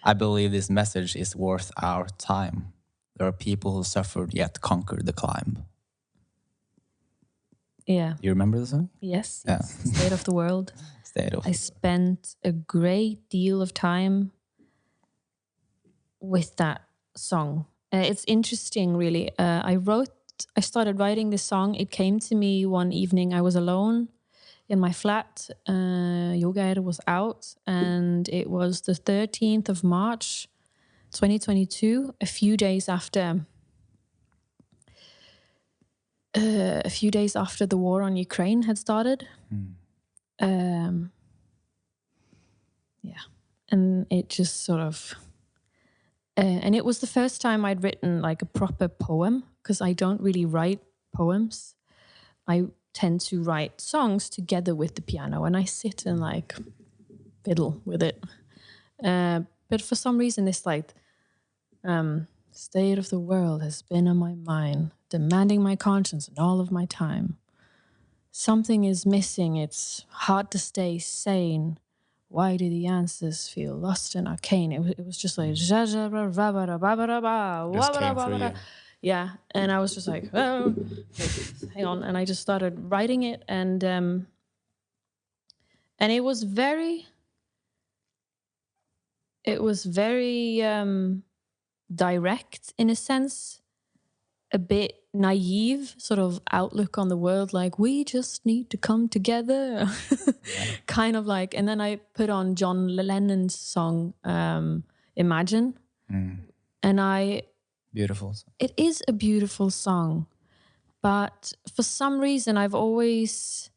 I believe this message is worth our time. There are people who suffered yet conquered the climb. Yeah. You remember the song? Yes. Yeah. The State of the World. I spent a great deal of time with that song. It's interesting, really. I started writing this song. It came to me one evening. I was alone in my flat. Yoga was out, and it was the 13th of March, 2022, a few days after the war on Ukraine had started. Yeah. And it just sort of... and it was the first time I'd written like a proper poem, because I don't really write poems. I tend to write songs together with the piano, and I sit and like fiddle with it. But for some reason, this like state of the world has been on my mind, demanding my conscience and all of my time. Something is missing. It's hard to stay sane. Why do the answers feel lost and arcane? It was just like yeah, and I was just like, oh, hang on, and I just started writing it, and it was very direct in a sense, a bit naive sort of outlook on the world, like we just need to come together. Kind of like, and then I put on John Lennon's song Imagine. And beautiful. It is a beautiful song, but for some reason I've always,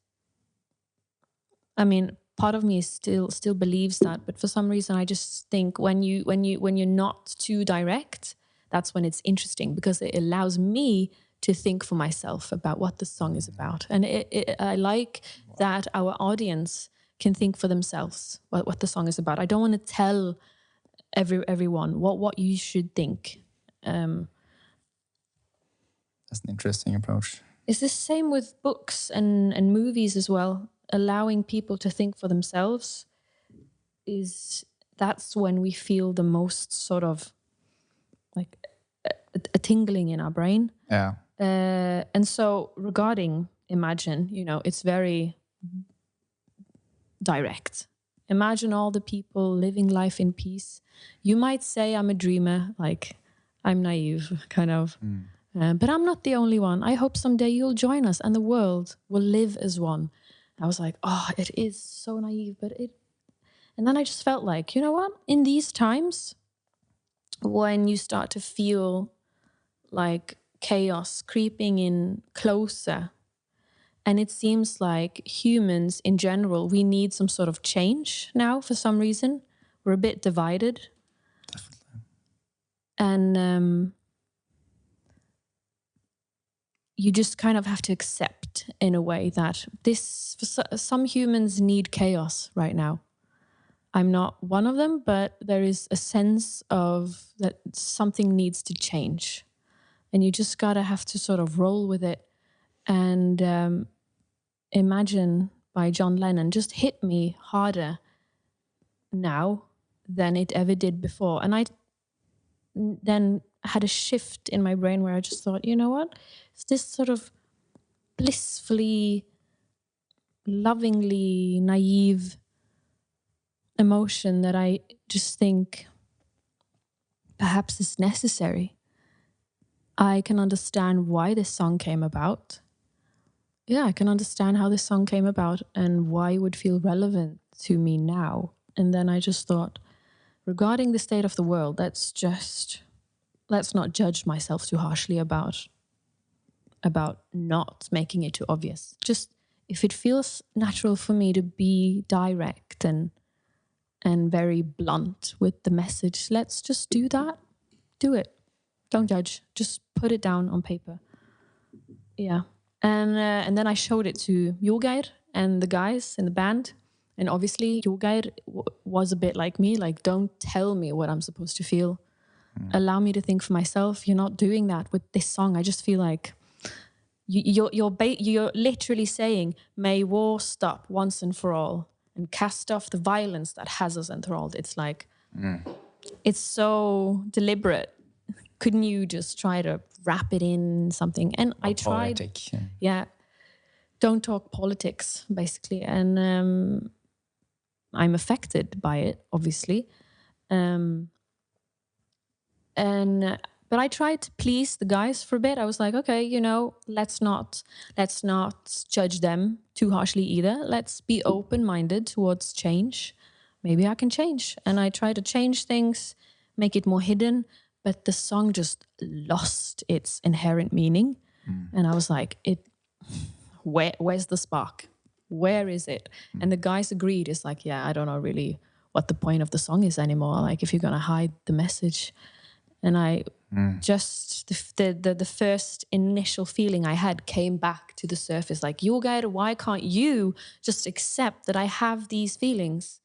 I mean, part of me still believes that, but for some reason I just think when you're not too direct, that's when it's interesting, because it allows me to think for myself about what the song is about. And I like that our audience can think for themselves what the song is about. I don't want to tell everyone what you should think. That's an interesting approach. It's the same with books and movies as well. Allowing people to think for themselves, that's when we feel the most sort of like a tingling in our brain. Yeah. And so regarding Imagine, it's very direct. Imagine all the people living life in peace. You might say I'm a dreamer, like I'm naive, kind of. But I'm not the only one. I hope someday you'll join us and the world will live as one. I was like, oh, it is so naive, and then I just felt like, you know what? In these times, when you start to feel like chaos creeping in closer, and it seems like humans in general, we need some sort of change now for some reason. We're a bit divided. Definitely. And you just kind of have to accept in a way that some humans need chaos right now. I'm not one of them, but there is a sense of that something needs to change. And you just gotta have to sort of roll with it. And Imagine by John Lennon just hit me harder now than it ever did before. And I then had a shift in my brain where I just thought, you know what? It's this sort of blissfully, lovingly naive emotion that I just think perhaps is necessary. I can understand why this song came about. Yeah, I can understand how this song came about and why it would feel relevant to me now. And then I just thought, regarding the state of the world, let's not judge myself too harshly about not making it too obvious. Just if it feels natural for me to be direct and very blunt with the message, let's just do that. Do it. Don't judge. Just put it down on paper. Yeah. And then I showed it to Jolgeir and the guys in the band. And obviously Jolgeir was a bit like me, like, don't tell me what I'm supposed to feel. Allow me to think for myself. You're not doing that with this song. I just feel like you're literally saying, may war stop once and for all and cast off the violence that has us enthralled. It's like, it's so deliberate. Couldn't you just try to wrap it in something? And I tried. Poetic. Yeah. Don't talk politics, basically. And I'm affected by it, obviously. But I tried to please the guys for a bit. I was like, okay, you know, let's not judge them too harshly either. Let's be open-minded towards change. Maybe I can change. And I tried to change things, make it more hidden, but the song just lost its inherent meaning. And I was like, where's the spark? Where is it? And the guys agreed. It's like, yeah, I don't know really what the point of the song is anymore. Like, if you're going to hide the message. And I just, the first initial feeling I had came back to the surface. Like, Julgeir, why can't you just accept that I have these feelings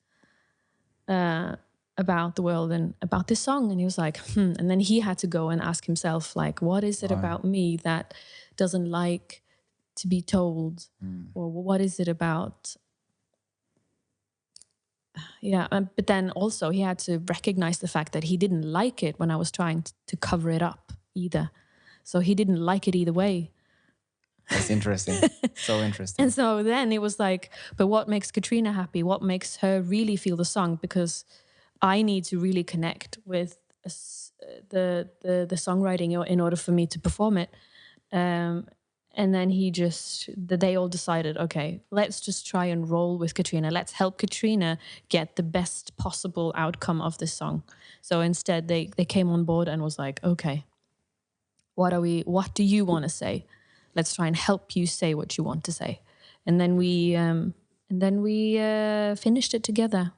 about the world and about this song? And he was like, And then he had to go and ask himself, like, what is it about me that doesn't like to be told? Or what is it about? Yeah, but then also he had to recognize the fact that he didn't like it when I was trying to cover it up either. So he didn't like it either way. That's interesting. So interesting. And so then it was like, but what makes Katrine happy? What makes her really feel the song? Because I need to really connect with the songwriting in order for me to perform it. And then they all decided, okay, let's just try and roll with Katrine. Let's help Katrine get the best possible outcome of this song. So instead they came on board and was like, okay, what do you want to say? Let's try and help you say what you want to say. And then we finished it together.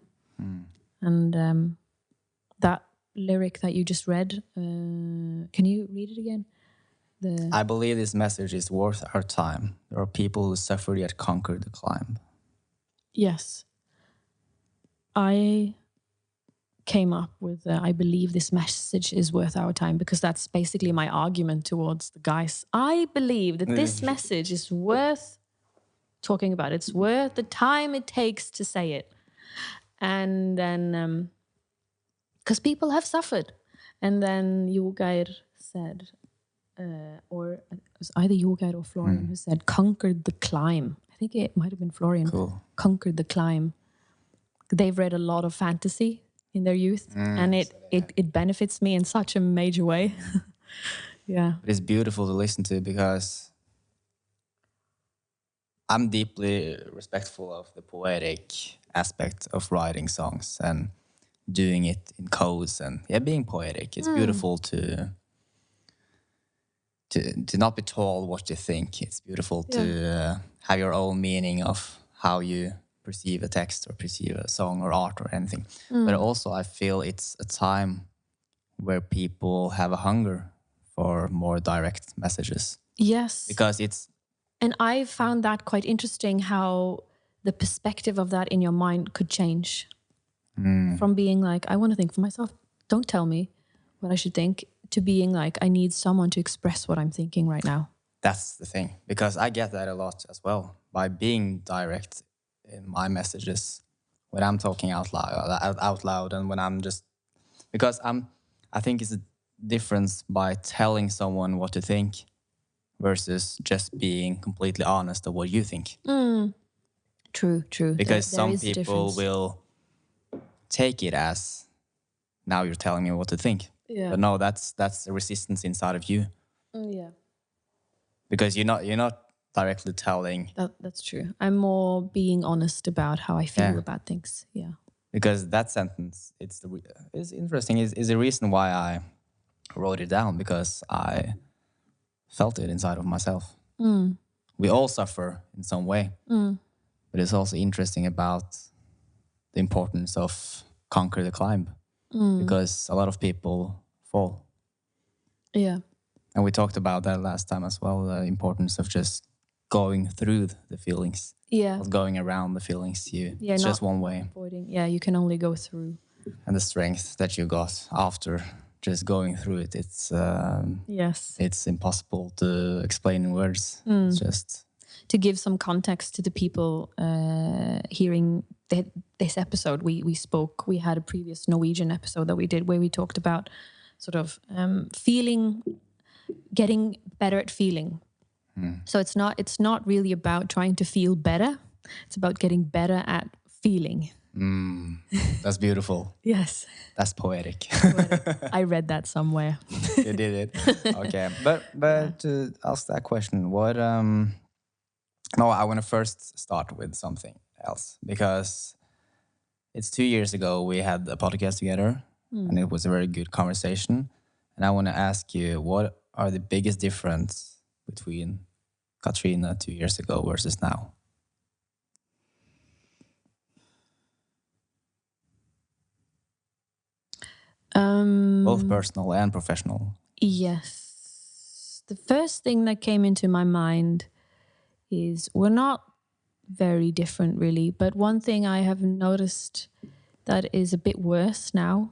And that lyric that you just read, can you read it again? I believe this message is worth our time. There are people who suffer yet conquer the climb. Yes. I came up with, I believe this message is worth our time, because that's basically my argument towards the guys. I believe that this message is worth talking about. It's worth the time it takes to say it. And then, because people have suffered. And then Julgeir said, or it was either Julgeir or Florian who said, conquered the climb. I think it might have been Florian. Cool. Conquered the climb. They've read a lot of fantasy in their youth, and it benefits me in such a major way. Yeah. But it's beautiful to listen to, because I'm deeply respectful of the poetic aspect of writing songs and doing it in codes and being poetic. It's beautiful to not be told what you think. It's beautiful to have your own meaning of how you perceive a text or perceive a song or art or anything. But also I feel it's a time where people have a hunger for more direct messages. Yes. Because it's... And I found that quite interesting, how the perspective of that in your mind could change. From being like, I want to think for myself, don't tell me what I should think, to being like, I need someone to express what I'm thinking right now. That's the thing, because I get that a lot as well. By being direct in my messages, when I'm talking out loud, and when I'm just... Because I think it's a difference by telling someone what to think versus just being completely honest of what you think. True. Because there some people will take it as, now you're telling me what to think. Yeah. But no, that's a resistance inside of you. Yeah. Because you're not directly telling. That's true. I'm more being honest about how I feel about things. Yeah. Because that sentence, it's interesting. Is the reason why I wrote it down, because I felt it inside of myself. We all suffer in some way. But it's also interesting about the importance of conquer the climb. Because a lot of people fall. Yeah. And we talked about that last time as well, the importance of just going through the feelings. Yeah. Not going around the feelings. It's just one way. Avoiding. Yeah, you can only go through. And the strength that you got after just going through it, it's it's impossible to explain in words. It's just... To give some context to the people hearing this episode we had a previous Norwegian episode that we did where we talked about sort of getting better at feeling. So it's not really about trying to feel better. It's about getting better at feeling. That's beautiful. Yes. That's poetic. I read that somewhere. You did it. Okay. But to ask that question, what no, I want to first start with something else because it's 2 years ago we had a podcast together and it was a very good conversation. And I want to ask you, what are the biggest difference between Katrina 2 years ago versus now? Both personal and professional. Yes. The first thing that came into my mind is we're not very different really, but one thing I have noticed that is a bit worse now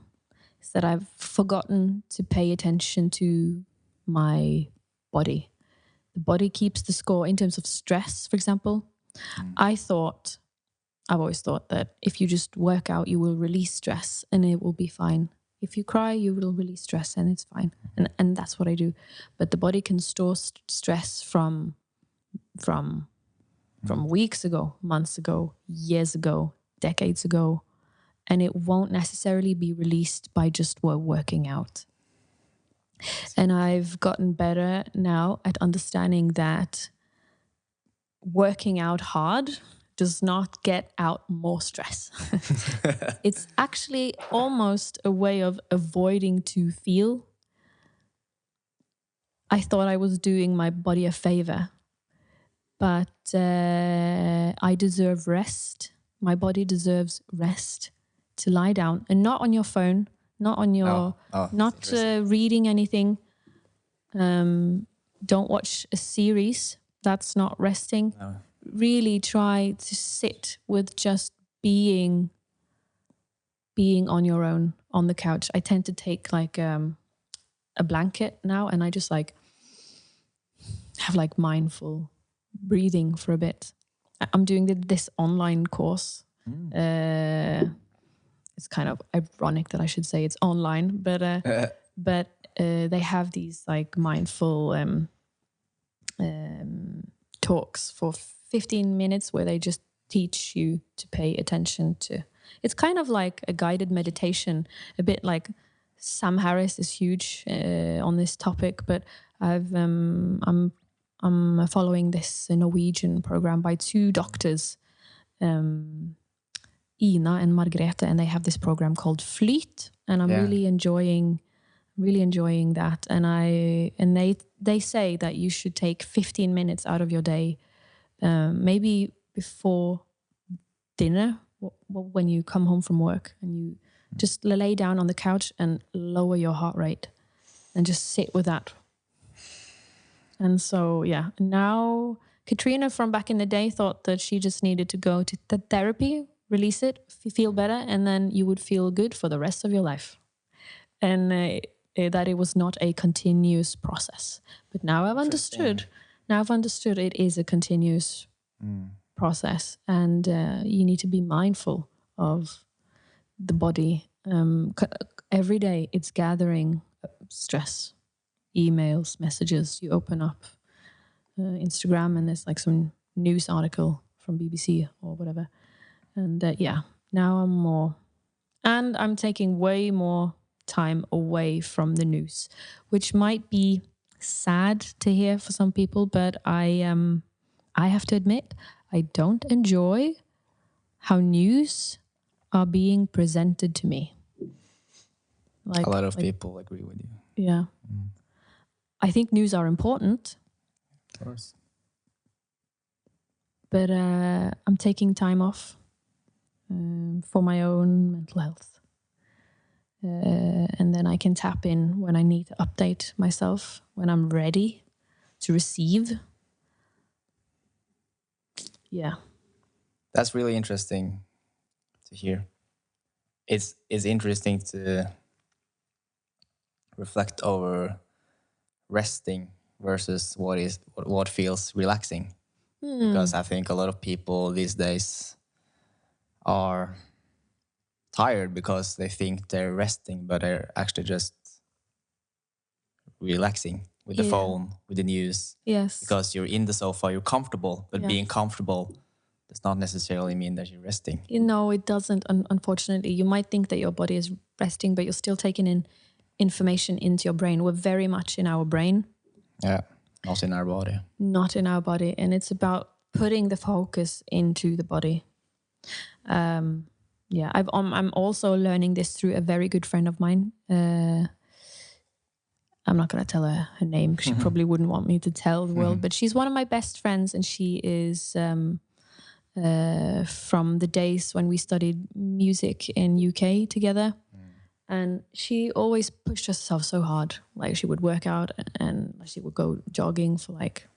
is that I've forgotten to pay attention to my body. The body keeps the score in terms of stress, for example. I've always thought that if you just work out, you will release stress and it will be fine. If you cry, you will release stress and it's fine. And that's what I do. But the body can store stress from weeks ago, months ago, years ago, decades ago. And it won't necessarily be released by just working out. And I've gotten better now at understanding that working out hard does not get out more stress. It's actually almost a way of avoiding to feel. I thought I was doing my body a favor, but I deserve rest. My body deserves rest to lie down and not on your phone, not on your, not reading anything. Don't watch a series. That's not resting. No. Really try to sit with just being on your own on the couch. I tend to take like a blanket now and I just like have like mindful breathing for a bit. I'm doing this online course. It's kind of ironic that I should say it's online, but they have these like mindful talks for 15 minutes where they just teach you to pay attention to. It's kind of like a guided meditation, a bit like Sam Harris is huge on this topic, but I'm following this Norwegian program by two doctors, Ina and Margrethe, and they have this program called Flyt, and I'm really enjoying that. And they say that you should take 15 minutes out of your day, maybe before dinner, when you come home from work, and you just lay down on the couch and lower your heart rate and just sit with that. And so, yeah, now Katrina from back in the day thought that she just needed to go to the therapy, release it, feel better, and then you would feel good for the rest of your life. And that it was not a continuous process. But now I've understood. Now I've understood it is a continuous process, and you need to be mindful of the body. Every day it's gathering stress, emails, messages. You open up Instagram and there's like some news article from BBC or whatever. And now I'm more, and I'm taking way more time away from the news, which might be sad to hear for some people, but I have to admit I don't enjoy how news are being presented to me. Like a lot of people agree with you. Yeah. I think news are important. Of course. But I'm taking time off for my own mental health. And then I can tap in when I need to update myself, when I'm ready to receive. Yeah. That's really interesting to hear. It's interesting to reflect over resting versus what feels relaxing. Because I think a lot of people these days are tired because they think they're resting, but they're actually just relaxing with the phone, with the news. Yes. Because you're in the sofa, you're comfortable, but being comfortable does not necessarily mean that you're resting. You know, it doesn't, unfortunately. You might think that your body is resting, but you're still taking in information into your brain. We're very much in our brain. Yeah, not in our body. Not in our body. And it's about putting the focus into the body. Yeah, I'm also learning this through a very good friend of mine. I'm not going to tell her name because she probably wouldn't want me to tell the world, but she's one of my best friends, and she is from the days when we studied music in UK together. And she always pushed herself so hard. Like, she would work out and she would go jogging for like,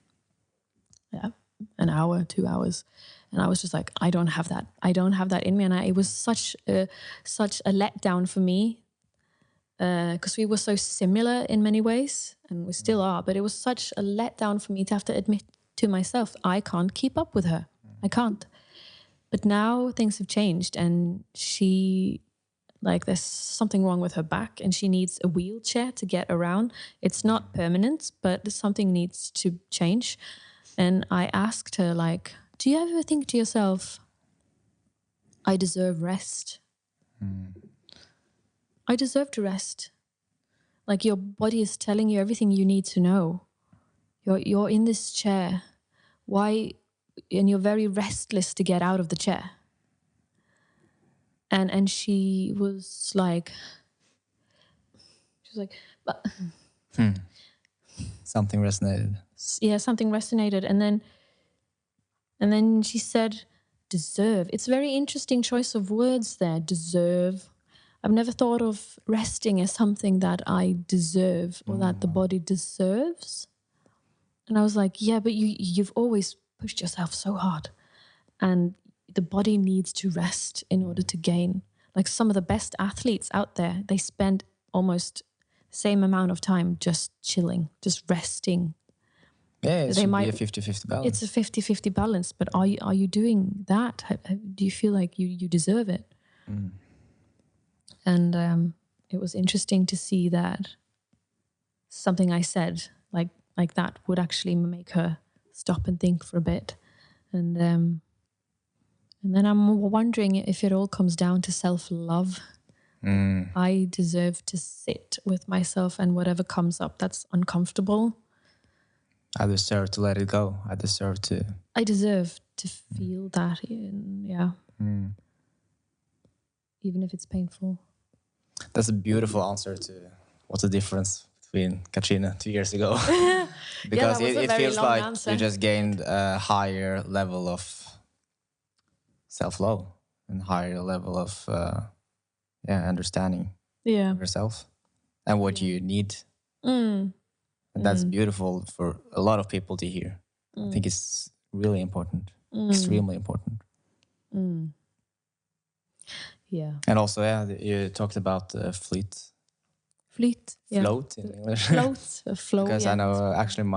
an hour, 2 hours. And I was just like, I don't have that. I don't have that in me. And it was such a letdown for me, because we were so similar in many ways, and we still are. But it was such a letdown for me to have to admit to myself, I can't keep up with her. I can't. But now things have changed, and she, like, there's something wrong with her back, and she needs a wheelchair to get around. It's not permanent, but something needs to change. And I asked her, like, do you ever think to yourself, I deserve rest? I deserve to rest. Like, your body is telling you everything you need to know. You're in this chair. Why? And you're very restless to get out of the chair. And she was like, but Something resonated. Yeah, something resonated. And then she said, deserve. It's a very interesting choice of words there, deserve. I've never thought of resting as something that I deserve or that the body deserves. And I was like, yeah, but you've always pushed yourself so hard. And the body needs to rest in order to gain. Like, some of the best athletes out there, they spend almost the same amount of time just chilling, just resting. Yeah, it should be a 50-50 balance. It's a 50-50 balance, but are you doing that? Do you feel like you deserve it? And it was interesting to see that something I said like that would actually make her stop and think for a bit. And then I'm wondering if it all comes down to self-love. I deserve to sit with myself, and whatever comes up that's uncomfortable, I deserve to let it go. I deserve to feel that. Even if it's painful. That's a beautiful answer to what's the difference between Katrine 2 years ago. Because it feels like answer. you just gained a higher level of self-love and higher level of understanding of yourself and what you need. And that's beautiful for a lot of people to hear. I think it's really important, extremely important. Yeah. And also, you talked about float in English. Flow. Because I know actually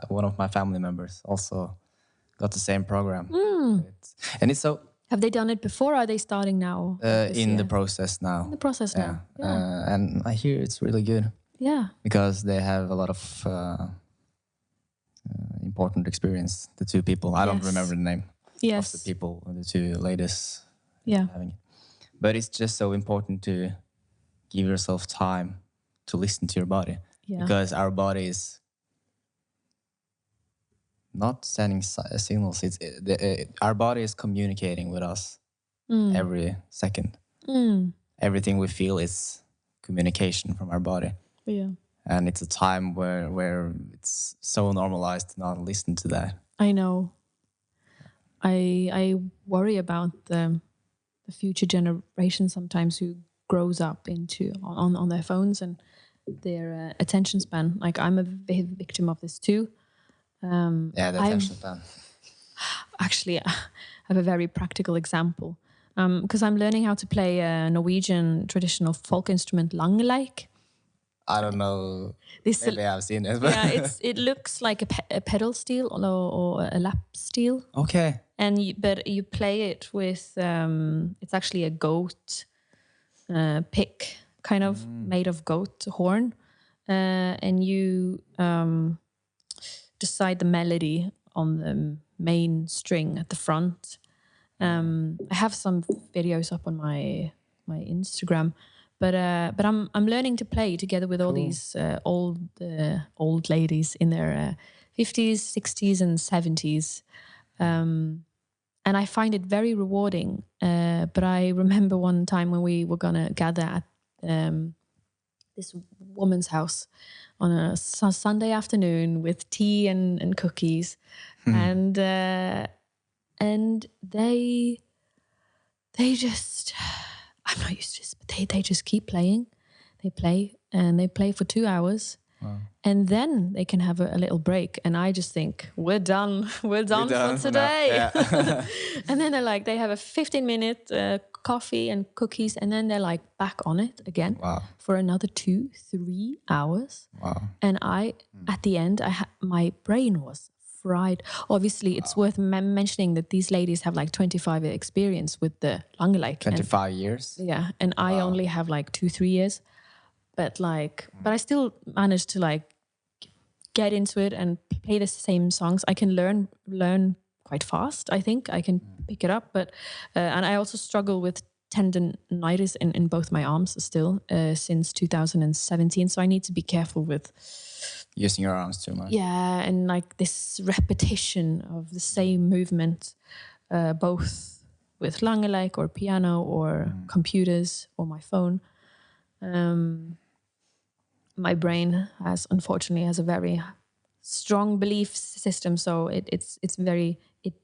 one of my family members also got the same program. And it's so... Have they done it before, or are they starting now? In the process now. In the process now. Yeah. And I hear it's really good. Yeah. Because they have a lot of important experience, the two people. I don't remember the name of the people, the two ladies having it. But it's just so important to give yourself time to listen to your body. Yeah. Because our body is not sending signals. Our body is communicating with us every second. Everything we feel is communication from our body. Yeah. And it's a time where it's so normalized to not listen to that. I know. I worry about the future generation sometimes who grows up on their phones and their attention span. Like, I'm a victim of this too. The attention span. Actually, I have a very practical example. Because I'm learning how to play a Norwegian traditional folk instrument, langeleik. I don't know. Maybe I've seen it. Yeah, it looks like a pedal steel or a lap steel. Okay. but you play it with it's actually a goat pick, kind of made of goat horn, and you decide the melody on the main string at the front. I have some videos up on my Instagram, but I'm learning to play together with all these old ladies in their 50s, 60s, and 70s. And I find it very rewarding. But I remember one time when we were going to gather at this woman's house on a Sunday afternoon with tea and cookies. And they just, I'm not used to this, but they just keep playing. They play and they play for 2 hours. Wow. And then they can have a little break. And I just think, we're done for today. Yeah. And then they have a 15-minute coffee and cookies. And then they're like back on it again for another 2-3 hours. Wow. And at the end, my brain was fried. Obviously, it's worth mentioning that these ladies have like 25 year experience with the Langeleik. 25 years? Yeah. And I only have like 2-3 years. But I still managed to get into it and play the same songs. I can learn quite fast. I think I can pick it up, but and I also struggle with tendonitis in both my arms still since 2017. So I need to be careful with using your arms too much. Yeah, and this repetition of the same movement, both with Langeleik or piano or computers or my phone. My brain unfortunately has a very strong belief system, so it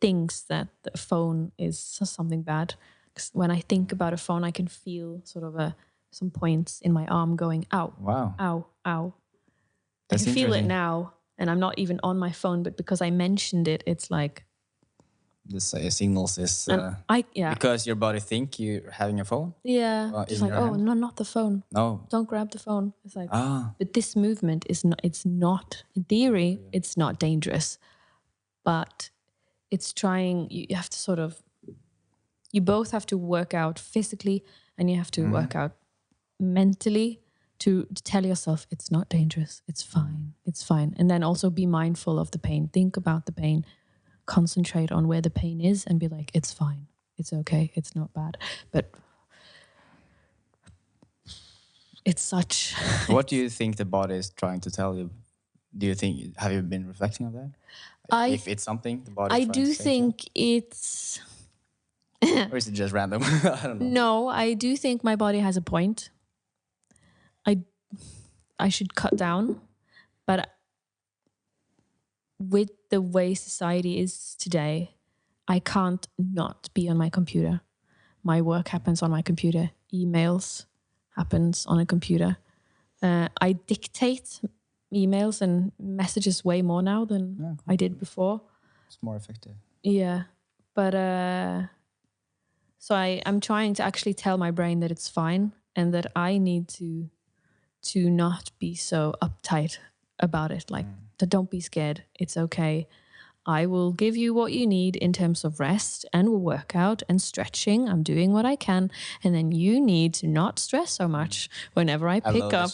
thinks that the phone is something bad. 'Cause when I think about a phone, I can feel sort of some points in my arm going, ow, ow, ow. That's I can feel it now, and I'm not even on my phone, but because I mentioned it, it's like the signals is yeah, because your body think you're having a phone. Yeah, just like, oh, no, not the phone. No, don't grab the phone. It's like, but this movement is not. It's not in theory. It's not dangerous, but it's trying. You have to sort of. You both have to work out physically, and you have to work out mentally to tell yourself it's not dangerous. It's fine. It's fine, and then also be mindful of the pain. Think about the pain. Concentrate on where the pain is and be like, it's fine, it's okay, it's not bad. But it's such... What do you think the body is trying to tell you? Have you been reflecting on that? If it's something the body is trying to say? I do think it's... Or is it just random? I don't know. No, I do think my body has a point. I should cut down, but with the way society is today, I can't not be on my computer. My work happens on my computer. Emails happens on a computer. I dictate emails and messages way more now than I did before. It's more effective. Yeah. But so I'm trying to actually tell my brain that it's fine and that I need to not be so uptight about it. Don't be scared. It's okay. I will give you what you need in terms of rest and workout and stretching. I'm doing what I can. And then you need to not stress so much whenever I pick up.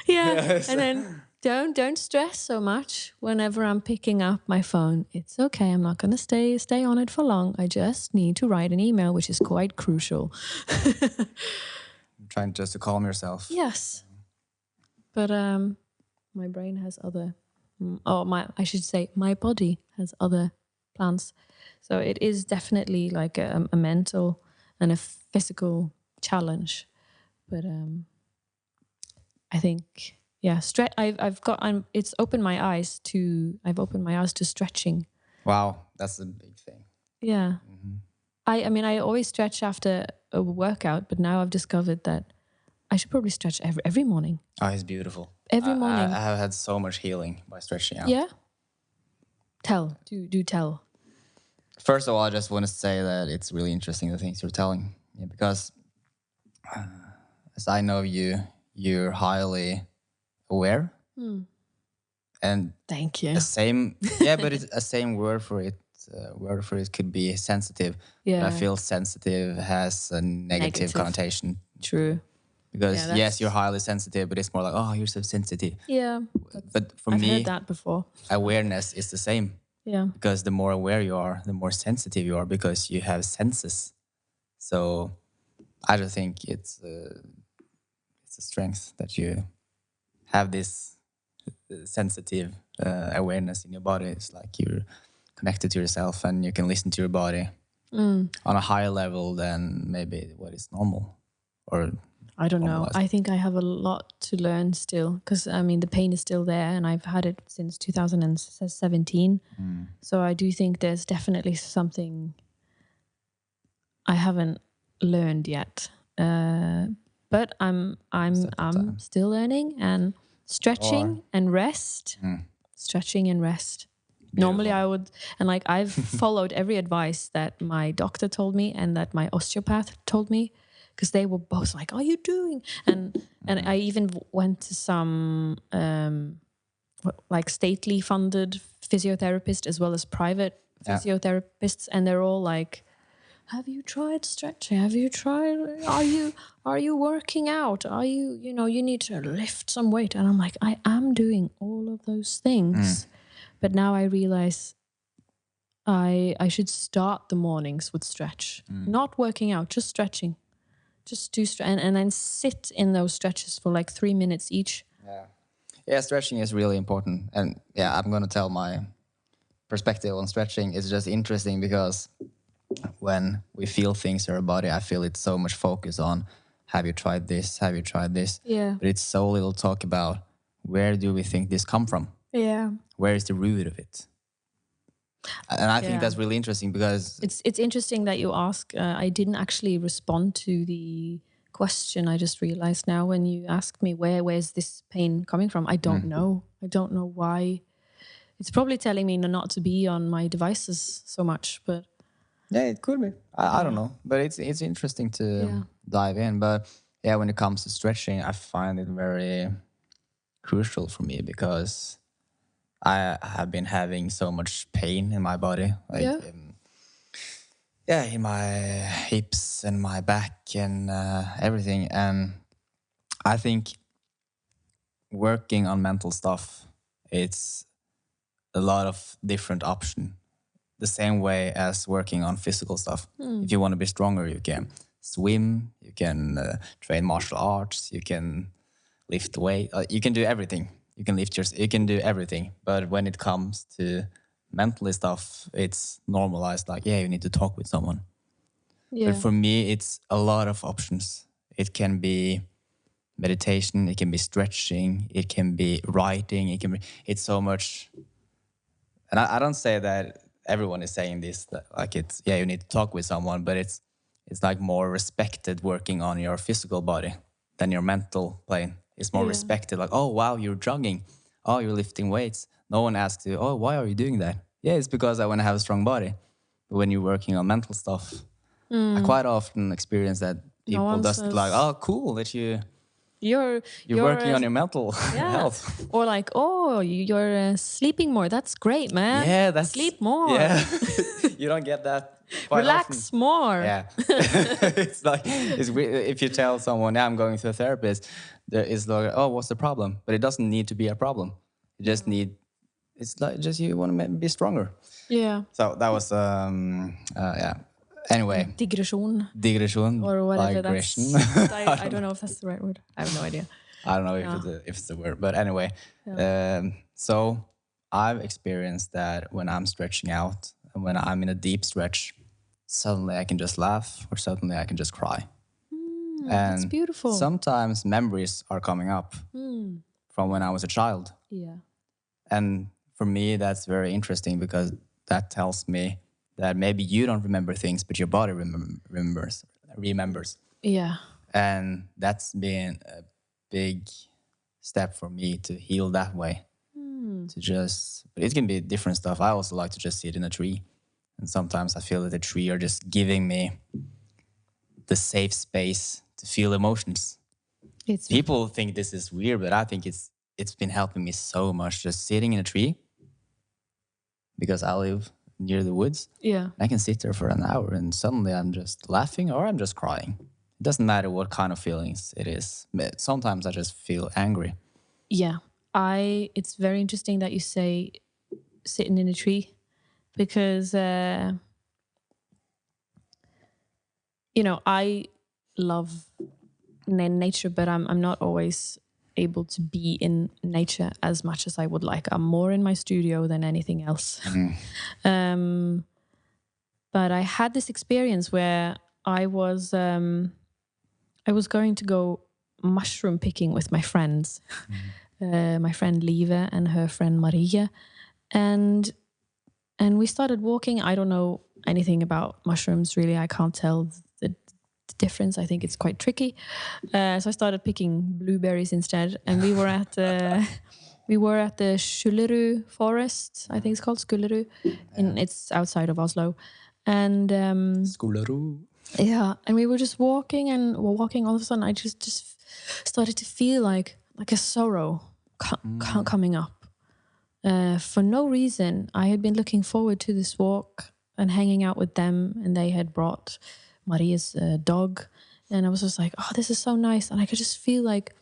Yeah. Yes. And then don't stress so much whenever I'm picking up my phone. It's okay. I'm not going to stay on it for long. I just need to write an email, which is quite crucial. I'm trying just to calm yourself. Yes. But my brain has other... I should say my body has other plans. So it is definitely like a mental and a physical challenge. But I think, yeah, it's opened my eyes to stretching. Wow, that's a big thing. Yeah. Mm-hmm. I always stretch after a workout, but now I've discovered that I should probably stretch every morning. Oh, it's beautiful. Every morning. I have had so much healing by stretching out. Yeah? Do tell. First of all, I just want to say that it's really interesting the things you're telling. Yeah, because as I know you, you're highly aware. And thank you. But it's a same word for it word for it could be sensitive. Yeah. But I feel sensitive has a negative connotation. True. Because yes, you're highly sensitive, but it's more like, oh, you're so sensitive. Yeah. But for I've me, heard that before. awareness is the same. Yeah. Because the more aware you are, the more sensitive you are, because you have senses. So I just think it's a strength that you have this sensitive awareness in your body. It's like you're connected to yourself and you can listen to your body on a higher level than maybe what is normal, or I don't know. normalized. I think I have a lot to learn still, because I mean the pain is still there, and I've had it since 2017. So I do think there's definitely something I haven't learned yet. But I'm still learning and stretching and rest. Stretching and rest. Normally I would, and like I've followed every advice that my doctor told me and that my osteopath told me, because they were both like, "Are you doing?" And I even went to some like stately funded physiotherapists as well as private physiotherapists, and they're all like, have you tried stretching? Have you tried? Are you working out? Are you you need to lift some weight? And I'm like, I am doing all of those things, but now I realize I should start the mornings with stretch, not working out, just stretching, just do and then sit in those stretches for like 3 minutes each. Yeah, stretching is really important, and yeah, I'm gonna tell my perspective on stretching. It's just interesting because when we feel things in our body, I feel it's so much focus on, have you tried this? Have you tried this? Yeah. But it's so little talk about, where do we think this come from? Yeah. Where is the root of it? And I think that's really interesting, because it's interesting that you ask. I didn't actually respond to the question. I just realized now when you asked me where's this pain coming from, I don't know. I don't know why. It's probably telling me not to be on my devices so much, but yeah, it could be. I don't know, but it's interesting to dive in. But yeah, when it comes to stretching, I find it very crucial for me, because I have been having so much pain in my body, like in my hips and my back and everything. And I think working on mental stuff, it's a lot of different options. The same way as working on physical stuff. If you want to be stronger, you can swim, you can train martial arts, you can lift weight, you can do everything. You can you can do everything. But when it comes to mentally stuff, it's normalized. Like, yeah, you need to talk with someone. Yeah. But for me, it's a lot of options. It can be meditation, it can be stretching, it can be writing, it's so much. And I don't say that everyone is saying this, that like it's, yeah, you need to talk with someone, but it's like more respected working on your physical body than your mental plane. It's more respected, like, oh, wow, you're jogging. Oh, you're lifting weights. No one asks you, oh, why are you doing that? Yeah, it's because I want to have a strong body. But when you're working on mental stuff, I quite often experience that people just like, oh, cool that you're working on your mental health. Or like, oh, you're sleeping more. That's great, man. Yeah, sleep more. Yeah, you don't get that quite Relax often. more. Yeah, it's like it's weird. If you tell someone, "Yeah, I'm going to a therapist," there is like, "Oh, what's the problem?" But it doesn't need to be a problem. You just need. It's like just you want to be stronger. Yeah. So that was yeah. Anyway, digression or whatever. Digression. I don't know if that's the right word. I have no idea. I don't know if it's the word, but anyway. So I've experienced that when I'm stretching out and when I'm in a deep stretch, suddenly I can just laugh or suddenly I can just cry. And that's beautiful. Sometimes memories are coming up from when I was a child. Yeah. And for me, that's very interesting because that tells me that maybe you don't remember things, but your body remembers. Yeah. And that's been a big step for me to heal that way. To just, but it can be different stuff. I also like to just sit in a tree. And sometimes I feel that the tree are just giving me the safe space to feel emotions. People think this is weird, but I think it's been helping me so much just sitting in a tree. Because I live near the woods. Yeah. I can sit there for an hour and suddenly I'm just laughing or I'm just crying. It doesn't matter what kind of feelings it is. But sometimes I just feel angry. Yeah. It's very interesting that you say sitting in a tree because, I love nature, but I'm not always able to be in nature as much as I would like. I'm more in my studio than anything else. But I had this experience where I was going to go mushroom picking with my friends, my friend Lieve and her friend Maria, and we started walking. I don't know anything about mushrooms really. I can't tell the difference. I think it's quite tricky. So I started picking blueberries instead, and we were at the Skullerud forest. I think it's called Skullerud, and it's outside of Oslo. And Skullerud. yeah, and we were just walking, and we're walking. All of a sudden, I just started to feel like a sorrow coming up. For no reason. I had been looking forward to this walk and hanging out with them, and they had brought Maria's dog, and I was just like, oh, this is so nice. And I could just feel like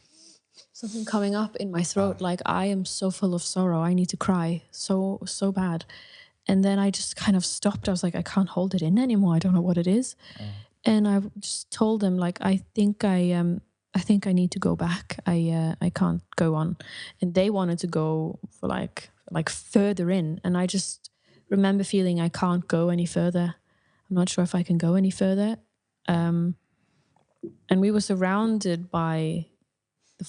something coming up in my throat, like I am so full of sorrow. I need to cry so bad. And then I just kind of stopped. I was like, I can't hold it in anymore. I don't know what it is. And I just told them, like, I think I need to go back. I can't go on. And they wanted to go for like further in. And I just remember feeling I can't go any further. I'm not sure if I can go any further. And we were surrounded by the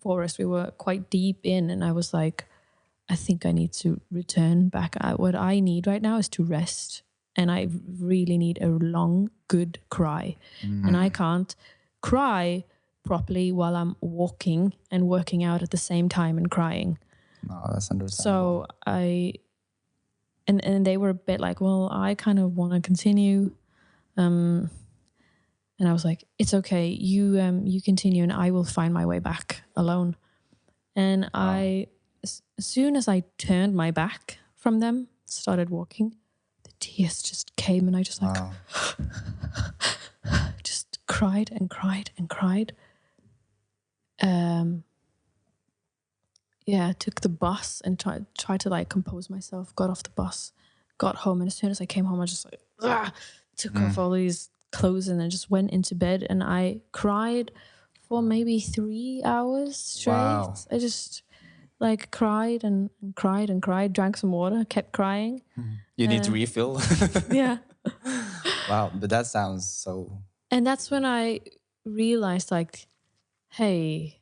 forest. We were quite deep in, and I was like, I think I need to return back. What I need right now is to rest. And I really need a long, good cry. And I can't cry properly while I'm walking and working out at the same time and crying. No, that's understandable. So and they were a bit like, well, I kind of want to continue. And I was like, it's okay. You continue and I will find my way back alone. And as soon as I turned my back from them, started walking, the tears just came, and I just like just cried and cried and cried. I took the bus and tried to like compose myself, got off the bus, got home, and as soon as I came home, I just like took off all these clothes and then just went into bed, and I cried for maybe 3 hours straight. Wow. I just like cried and cried and cried, drank some water, kept crying. You need to refill. Yeah. Wow, but that sounds so... And that's when I realized, like, hey,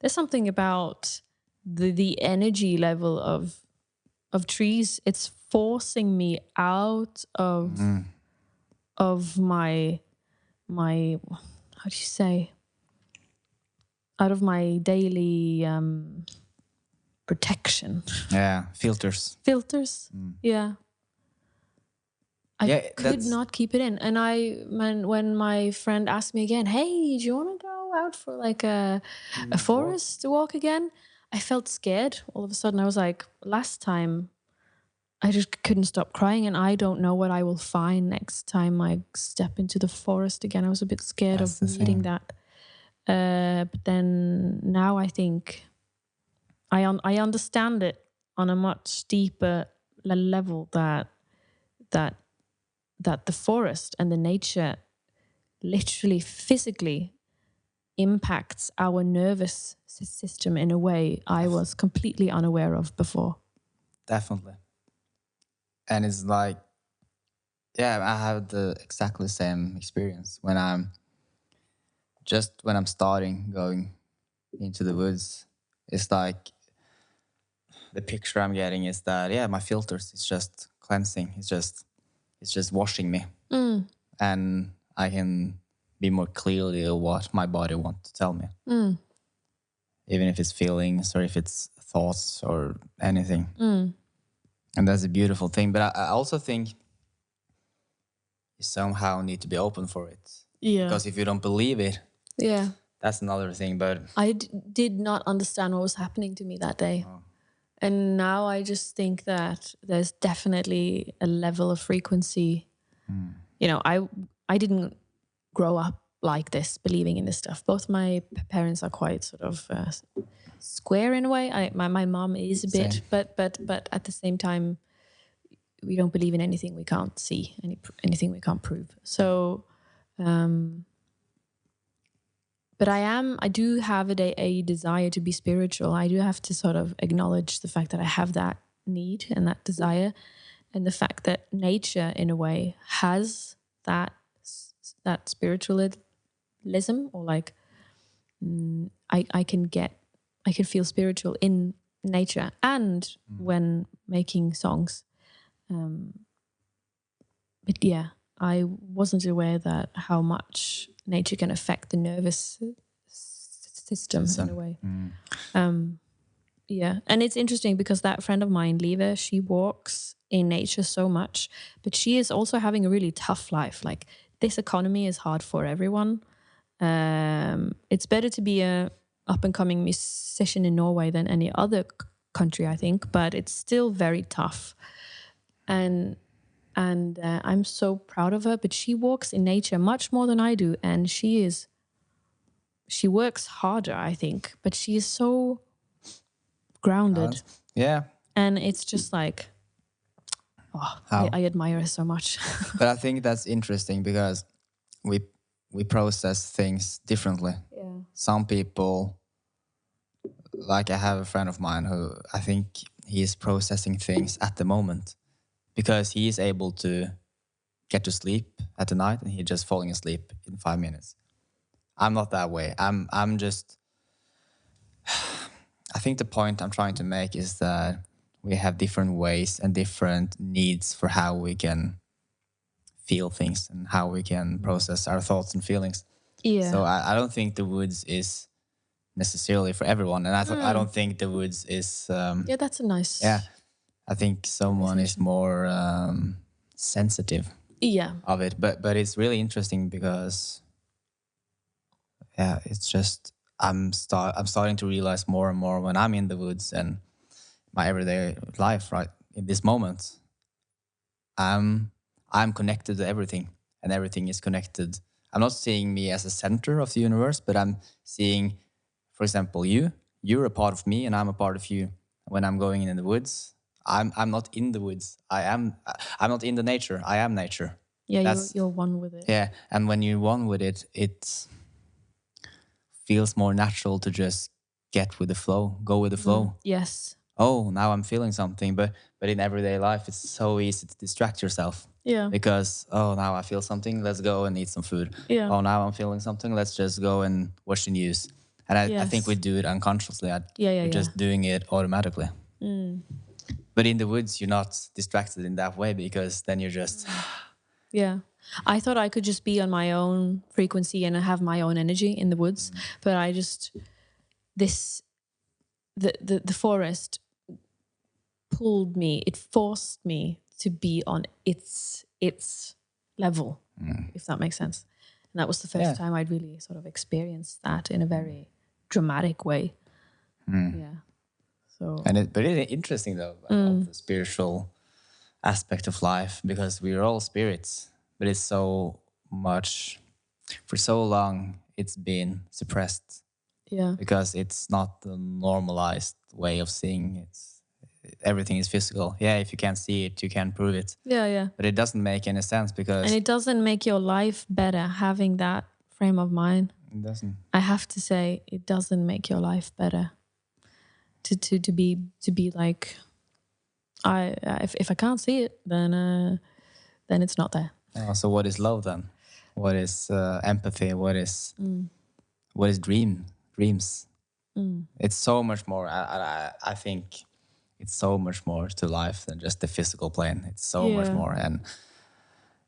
there's something about the energy level of trees. It's forcing me out of my how do you say, out of my daily protection. Yeah, filters. Yeah. I could not keep it in. And when my friend asked me again, hey, do you want to go out for like a forest walk again? I felt scared. All of a sudden I was like, last time I just couldn't stop crying, and I don't know what I will find next time I step into the forest again. I was a bit scared of meeting that. But then now I think I understand it on a much deeper level that the forest and the nature literally physically impacts our nervous system in a way I was completely unaware of before. Definitely. And it's like, yeah, I have the exactly same experience when I'm starting going into the woods. It's like the picture I'm getting is that, yeah, my filters, it's just cleansing. It's just washing me. And I can be more clearly what my body wants to tell me. Even if it's feelings or if it's thoughts or anything. And that's a beautiful thing. But I also think you somehow need to be open for it. Yeah. Because if you don't believe it, that's another thing. But I did not understand what was happening to me that day. And now I just think that there's definitely a level of frequency. You know, I didn't grow up like this, believing in this stuff. Both my parents are quite sort of square in a way. My mom is a bit, Same. but at the same time, we don't believe in anything we can't see, anything we can't prove. So, but I do have a desire to be spiritual. I do have to sort of acknowledge the fact that I have that need and that desire, and the fact that nature, in a way, has that spiritualism, or like I can feel spiritual in nature and when making songs. But yeah, I wasn't aware that how much nature can affect the nervous system in a way. Yeah, and it's interesting because that friend of mine, Liva, she walks in nature so much, but she is also having a really tough life. Like, this economy is hard for everyone. It's better to be a up-and-coming musician in Norway than any other country, I think, but it's still very tough. And I'm so proud of her, but she walks in nature much more than I do, and she works harder, I think, but she is so grounded. Yeah. And it's just like, I admire her so much. But I think that's interesting because we process things differently. Yeah. Some people, like I have a friend of mine who I think he is processing things at the moment because he is able to get to sleep at the night and he's just falling asleep in 5 minutes. I'm not that way. I'm just, I think the point I'm trying to make is that we have different ways and different needs for how we can feel things and how we can process our thoughts and feelings. Yeah. So I don't think the woods is necessarily for everyone. And I don't think the woods is... yeah, that's a nice... Yeah. I think someone is more sensitive of it. But it's really interesting because... Yeah, it's just... I'm starting to realize more and more when I'm in the woods and my everyday life, right? In this moment, I'm connected to everything and everything is connected. I'm not seeing me as a center of the universe, but I'm seeing, for example, you're a part of me and I'm a part of you. When I'm going in the woods, I'm not in the woods. I'm not in the nature. I am nature. Yeah, you're one with it. Yeah, and when you're one with it, it feels more natural to just get with the flow, go with the flow. Yes. Oh, now I'm feeling something. But in everyday life, it's so easy to distract yourself. Yeah. Because, oh, now I feel something, let's go and eat some food. Yeah. Oh, now I'm feeling something, let's just go and watch the news. And I think we do it unconsciously. We're just doing it automatically. But in the woods, you're not distracted in that way because then you're just... Yeah. I thought I could just be on my own frequency and have my own energy in the woods. But I just... The forest pulled me. It forced me to be on its level, if that makes sense. And that was the first time I'd really sort of experienced that in a very dramatic way. Yeah. So. But it's interesting though about the spiritual aspect of life because we're all spirits, but it's so much for so long it's been suppressed. Yeah. Because it's not the normalized way of seeing it. Everything is physical. Yeah, if you can't see it, you can't prove it. Yeah, yeah. But it doesn't make any sense because... And it doesn't make your life better having that frame of mind. It doesn't. I have to say, it doesn't make your life better. To be like, if I can't see it, then it's not there. So what is love then? What is empathy? What is dreams? It's so much more. I think it's so much more to life than just the physical plane. It's so much more. And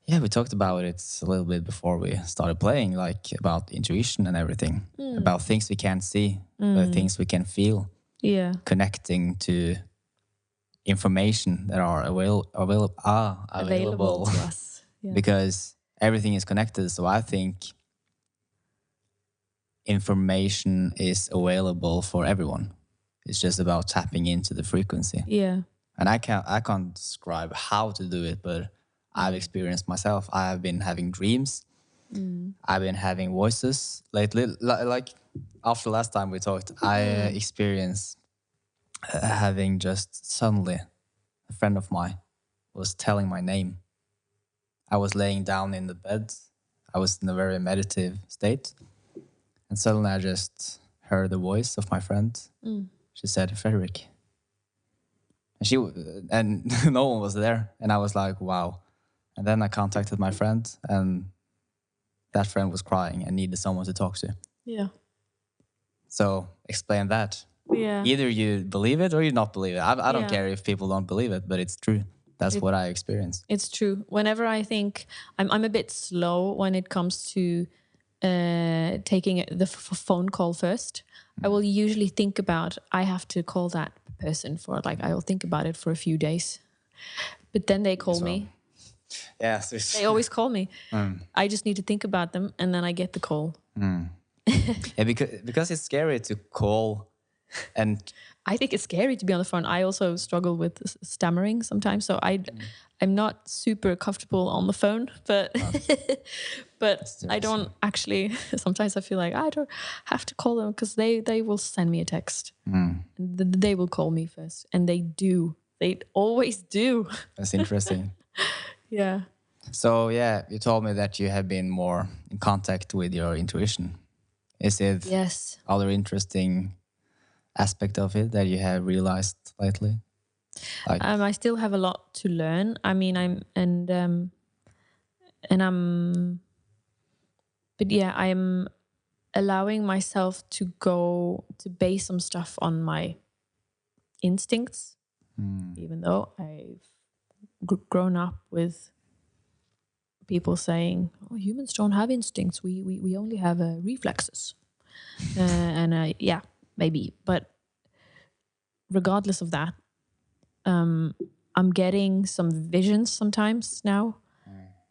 yeah, we talked about it a little bit before we started playing, like about intuition and everything, about things we can't see, but things we can feel. Yeah, connecting to information that are available to us. Yeah. Because everything is connected. So I think information is available for everyone. It's just about tapping into the frequency. Yeah. And I can't describe how to do it, but I've experienced myself. I have been having dreams. I've been having voices lately. Like after last time we talked, I experienced having just suddenly a friend of mine was telling my name. I was laying down in the bed. I was in a very meditative state. And suddenly I just heard the voice of my friend. She said, Frederick. And no one was there. And I was like, wow. And then I contacted my friend, and that friend was crying and needed someone to talk to. Yeah. So explain that. Yeah. Either you believe it or you not believe it. I don't Yeah. care if people don't believe it, but it's true. That's what I experienced. It's true. Whenever I think I'm a bit slow when it comes to taking the phone call first, I will usually think about, I have to call that person for, like, I will think about it for a few days. But then they call me. Yeah. They always call me. I just need to think about them, and then I get the call. Yeah, because it's scary to call, and I think it's scary to be on the phone. I also struggle with stammering sometimes, so I'm not super comfortable on the phone. But but I don't actually. Sometimes I feel like I don't have to call them because they will send me a text. They will call me first, and they do. They always do. that's interesting. Yeah. So yeah, you told me that you have been more in contact with your intuition. Is it Yes. other interesting aspect of it that you have realized lately? Like, I still have a lot to learn. I mean, but yeah, I'm allowing myself to go to base some stuff on my instincts, even though I've grown up with people saying, "Oh, humans don't have instincts. We only have reflexes," yeah, maybe. But regardless of that, I'm getting some visions sometimes now,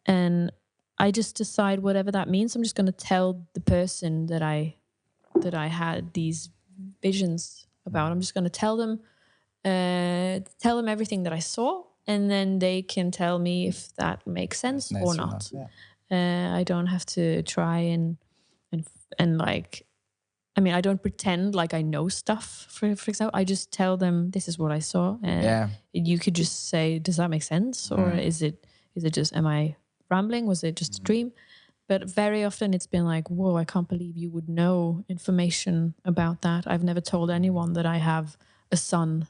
and I just decide whatever that means. I'm just going to tell the person that I had these visions about. I'm just going to tell them everything that I saw, and then they can tell me if that makes sense or not. I don't have to try and like, I mean, I don't pretend like I know stuff. For example, I just tell them this is what I saw. You could just say, does that make sense, or is it just, am I rambling? Was it just a dream? But very often it's been like, whoa, I can't believe you would know information about that. I've never told anyone that I have a son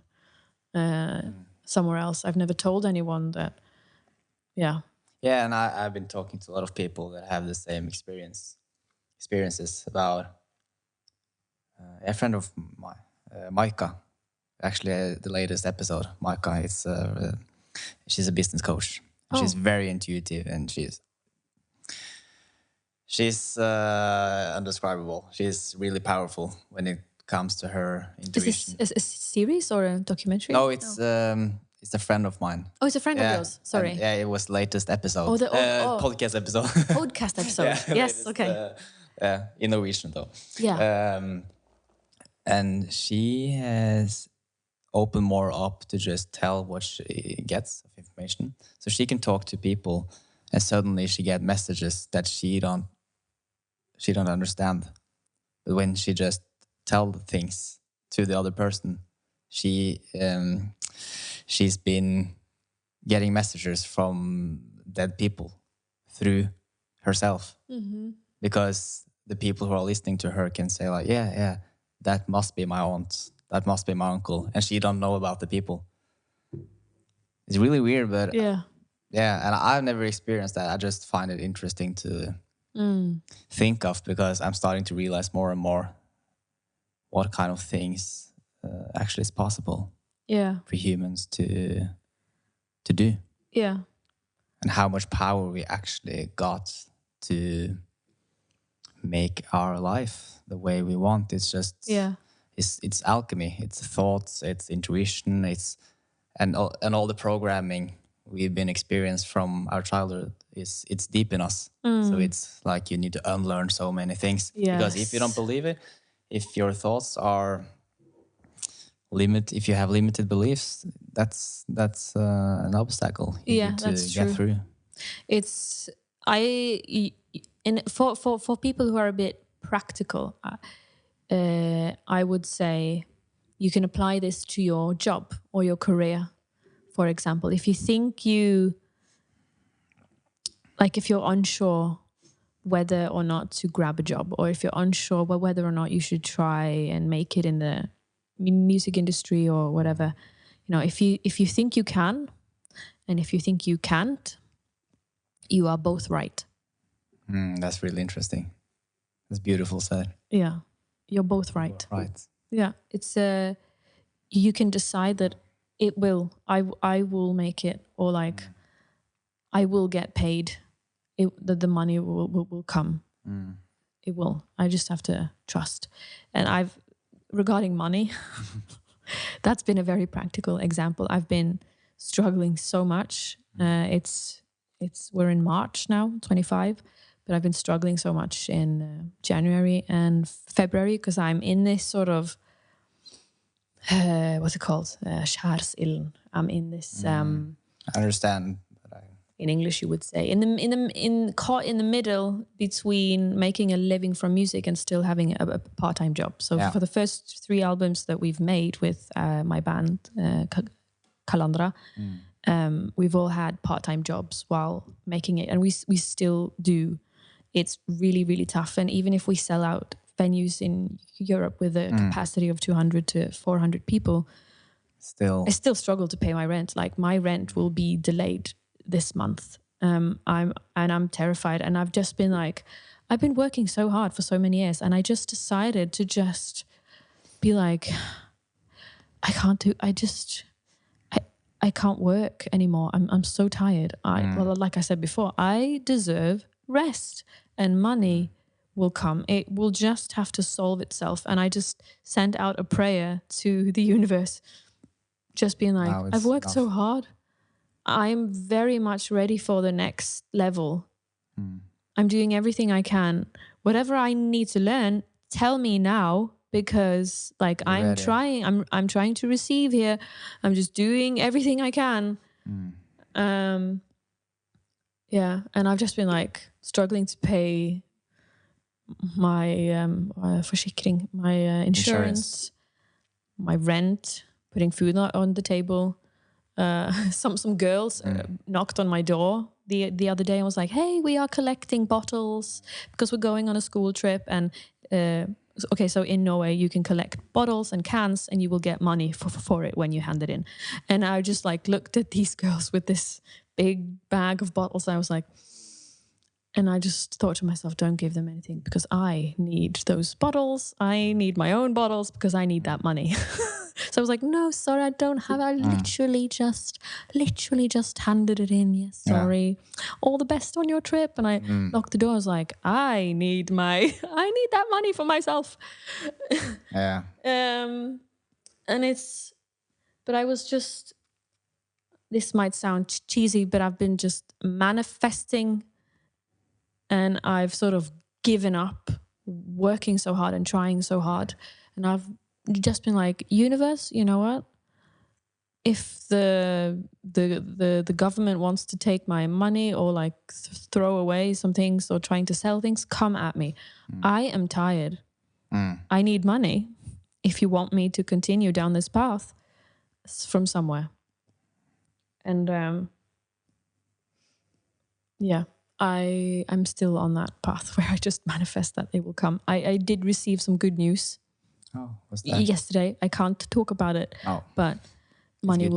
somewhere else. I've never told anyone that. Yeah. Yeah, and I've been talking to a lot of people that have the same experiences about a friend of mine, Maika. Actually, the latest episode, Maika, she's a business coach. She's very intuitive, and she's undescribable. She's really powerful when it comes to her intuition. Is this a series or a documentary? No, it's a friend of mine. Oh, it's a friend of yours. Sorry. And, yeah, it was latest episode. Podcast episode. Podcast episode. Yes. Latest, okay. In Norwegian though. Yeah. And she has opened more up to just tell what she gets of information, so she can talk to people, and suddenly she get messages that she don't understand. But when she just tell things to the other person, she's been getting messages from dead people through herself, because the people who are listening to her can say like, yeah, that must be my aunt, that must be my uncle, and she don't know about the people. It's really weird, but yeah, and I've never experienced that. I just find it interesting to think of, because I'm starting to realize more and more what kind of things actually is possible for humans to do. Yeah. And how much power we actually got to make our life the way we want. It's just it's alchemy. It's thoughts. It's intuition. And all the programming we've been experienced from our childhood it's deep in us. So it's like you need to unlearn so many things, because if you don't believe it, if your thoughts are if you have limited beliefs, that's an obstacle you need to that's get true. through. It's for people who are a bit practical, I would say you can apply this to your job or your career. For example, if you think if you're unsure whether or not to grab a job, or if you're unsure whether or not you should try and make it in the music industry or whatever, if you think you can, and if you think you can't, you are both right. That's really interesting. That's beautiful said. Yeah, you're both right. Right. Yeah, it's you can decide that I will make it, or I will get paid. That the money will come. It will. I just have to trust. And regarding money, that's been a very practical example. I've been struggling so much. We're in March now, 25, but I've been struggling so much in January and February because I'm in this sort of what's it called? Skjærsilden. I'm in this. I understand. In English, you would say caught in the middle between making a living from music and still having a part-time job. So for the first 3 albums that we've made with my band Kalandra, we've all had part-time jobs while making it, and we still do. It's really, really tough, and even if we sell out venues in Europe with a capacity of 200 to 400 people, I still struggle to pay my rent. Like my rent will be delayed this month. I'm terrified, and I've just been I've been working so hard for so many years, and I just decided to just be like, I can't work anymore. I'm so tired. Well, like I said before, I deserve rest, and money will come. It will just have to solve itself. And I just sent out a prayer to the universe, just being like, I've worked so hard. I'm very much ready for the next level. I'm doing everything I can. Whatever I need to learn, tell me now, because I'm trying to receive here. I'm just doing everything I can. Yeah, and I've just been struggling to pay my försäkring, my insurance, my rent, putting food on the table. Some girls knocked on my door the other day and was like, hey, we are collecting bottles because we're going on a school trip. And so in Norway you can collect bottles and cans and you will get money for it when you hand it in. And I just looked at these girls with this big bag of bottles. I was like, and I just thought to myself, don't give them anything because I need those bottles. I need my own bottles because I need that money. So I was like, no, sorry, I don't have. I literally just handed it in. Yes, sorry. Yeah. All the best on your trip. And I locked the door. I was like, I need that money for myself. Yeah. But I was just, this might sound cheesy, but I've been just manifesting, and I've sort of given up working so hard and trying so hard. And I've just been like, universe, you know what? If the government wants to take my money or throw away some things or trying to sell things, come at me. I am tired. I need money. If you want me to continue down this path from somewhere. And yeah, I'm still on that path where I just manifest that they will come. I did receive some good news. Oh, what's that? Yesterday. I can't talk about it. Oh. But money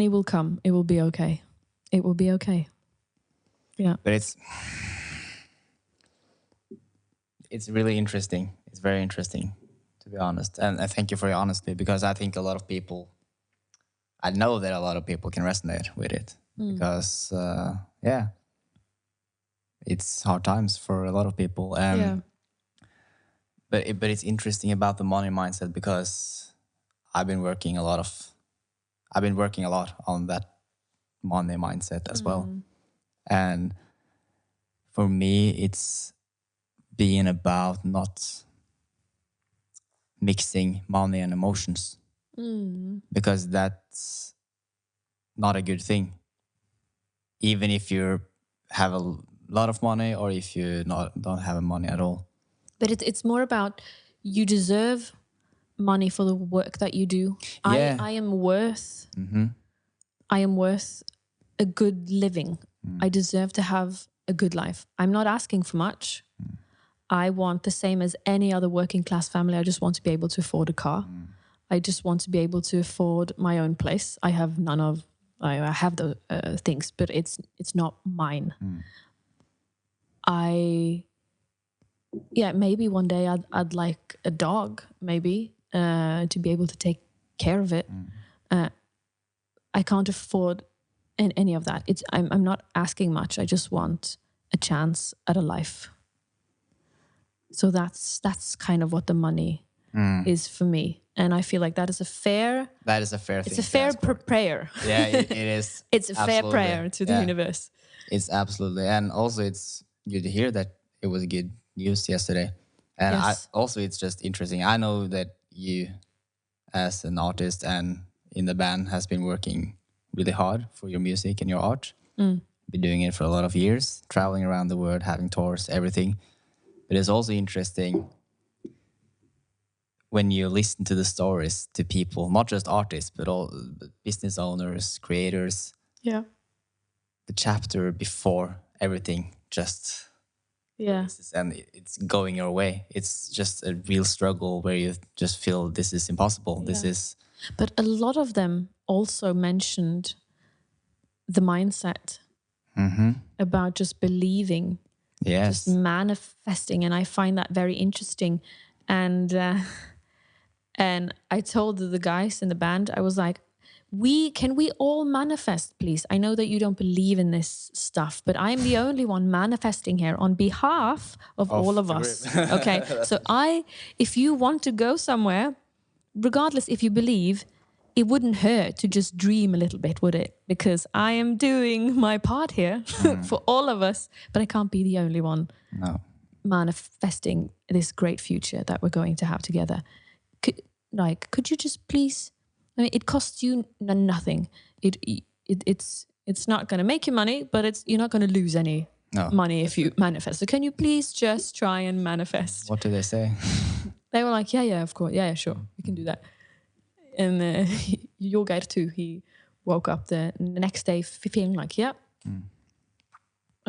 will come. It will be okay. It will be okay. Yeah. But it's really interesting. It's very interesting, to be honest. And I thank you for your honesty, because I think I know that a lot of people can resonate with it. Because, it's hard times for a lot of people. But it's interesting about the money mindset, because I've been working a lot on that money mindset as well. And for me, it's being about not mixing money and emotions. because that's not a good thing. Even if you have a lot of money or if you don't have money at all. But it's more about you deserve money for the work that you do. Yeah. I am worth a good living. I deserve to have a good life. I'm not asking for much. I want the same as any other working class family. I just want to be able to afford a car. I just want to be able to afford my own place. I have none of. I have the things, but it's not mine. Maybe one day I'd like a dog, maybe to be able to take care of it. I can't afford any of that. I'm not asking much. I just want a chance at a life. So that's kind of what the money is for me, and I feel like that is a fair. That is a fair thing. It's a fair prayer. Yeah, it is. It's a fair prayer to the universe. It's absolutely, and also it's good to hear that it was good news yesterday. And Yes. It's just interesting. I know that you, as an artist and in the band, has been working really hard for your music and your art. Been doing it for a lot of years, traveling around the world, having tours, everything. But it's also interesting when you listen to the stories to people, not just artists, but all business owners, creators. Yeah. The chapter before everything just and it's going your way. It's just a real struggle where you just feel this is impossible. This is. But a lot of them also mentioned the mindset about just believing. Yes. Just manifesting, and I find that very interesting. And I told the guys in the band, I was like, can we all manifest, please? I know that you don't believe in this stuff, but I'm the only one manifesting here on behalf of all of us. Okay, so if you want to go somewhere, regardless if you believe, it wouldn't hurt to just dream a little bit, would it? Because I am doing my part here for all of us, but I can't be the only one manifesting this great future that we're going to have together. Could you just please? I mean, it costs you nothing. It's not going to make you money, but you're not going to lose any money if you manifest. So can you please just try and manifest? What do they say? They were like, yeah, of course, yeah, sure, we can do that. And your guy too, he woke up the next day feeling like, we're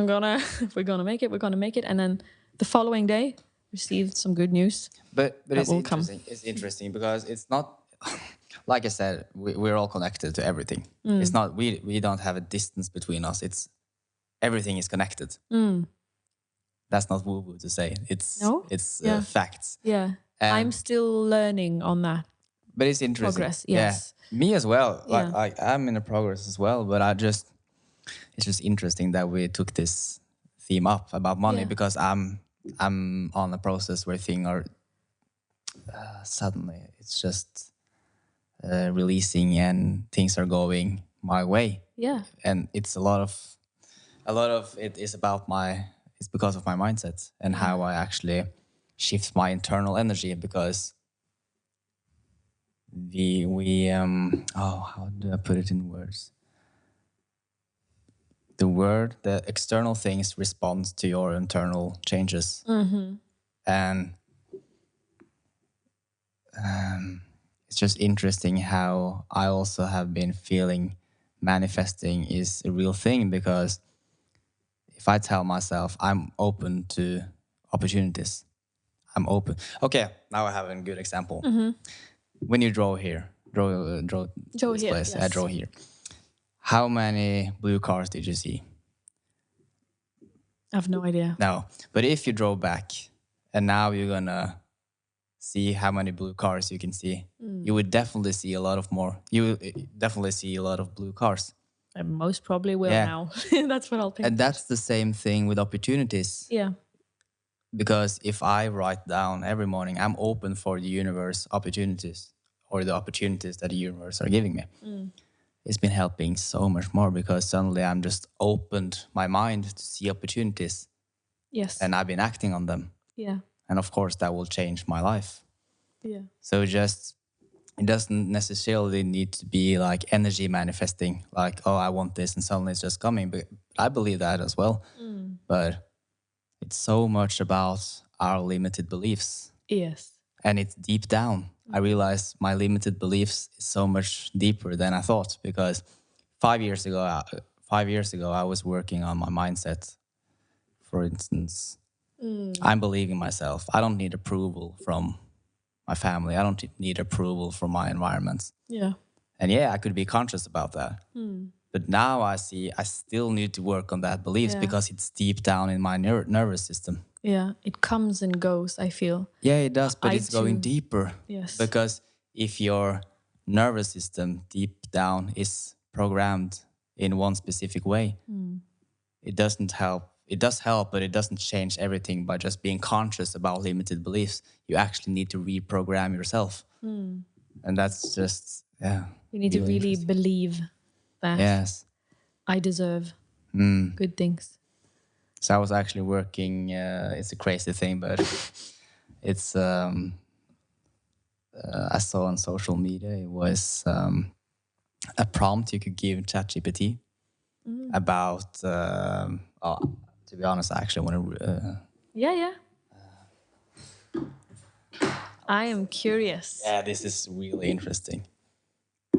gonna make it. And then the following day, received some good news. But it's interesting. It's interesting because it's not, like I said, we're all connected to everything. It's not, we don't have a distance between us. It's everything is connected. That's not woo-woo to say. It's facts. Yeah, I'm still learning on that. But it's interesting. Progress, yes. Yeah. Me as well. Like I'm in a progress as well. But it's just interesting that we took this theme up about money because I'm on a process where things are suddenly it's just releasing and things are going my way. Yeah. And it's a lot of it is it's because of my mindset and how I actually shift my internal energy because how do I put it in words? The external things respond to your internal changes. And it's just interesting how I also have been feeling manifesting is a real thing because if I tell myself I'm open to opportunities, I'm open. Okay, now I have a good example. When you draw this here, place, yes. I draw here. How many blue cars did you see? I have no idea. No, but if you draw back and now you're gonna see how many blue cars you can see, you would definitely see a lot of more. You will definitely see a lot of blue cars. I most probably will now. That's what I'll think. And that's the same thing with opportunities. Yeah. Because if I write down every morning, I'm open for the universe opportunities or the opportunities that the universe are giving me. It's been helping so much more because suddenly I'm just opened my mind to see opportunities. Yes. And I've been acting on them. Yeah. And of course that will change my life. Yeah. So it doesn't necessarily need to be like energy manifesting, like, oh, I want this and suddenly it's just coming. But I believe that as well. But it's so much about our limited beliefs. Yes. And it's deep down. I realize my limited beliefs is so much deeper than I thought, because 5 years ago, 5 years ago, I was working on my mindset. For instance, I'm believing myself. I don't need approval from my family. I don't need approval from my environment. Yeah. And yeah, I could be conscious about that. But now I see I still need to work on that beliefs because it's deep down in my nervous system. Yeah, it comes and goes, I feel. Yeah, it does, but it's going too. deeper. Yes. Because if your nervous system deep down is programmed in one specific way, it doesn't help. It does help, but it doesn't change everything by just being conscious about limited beliefs. You actually need to reprogram yourself. And that's just, yeah. You need to really believe that Yes. I deserve good things. So I was actually working, it's a crazy thing, but it's, I saw on social media, it was a prompt you could give ChatGPT about, to be honest, I actually want to... Yeah. I am curious. yeah, this is really interesting. I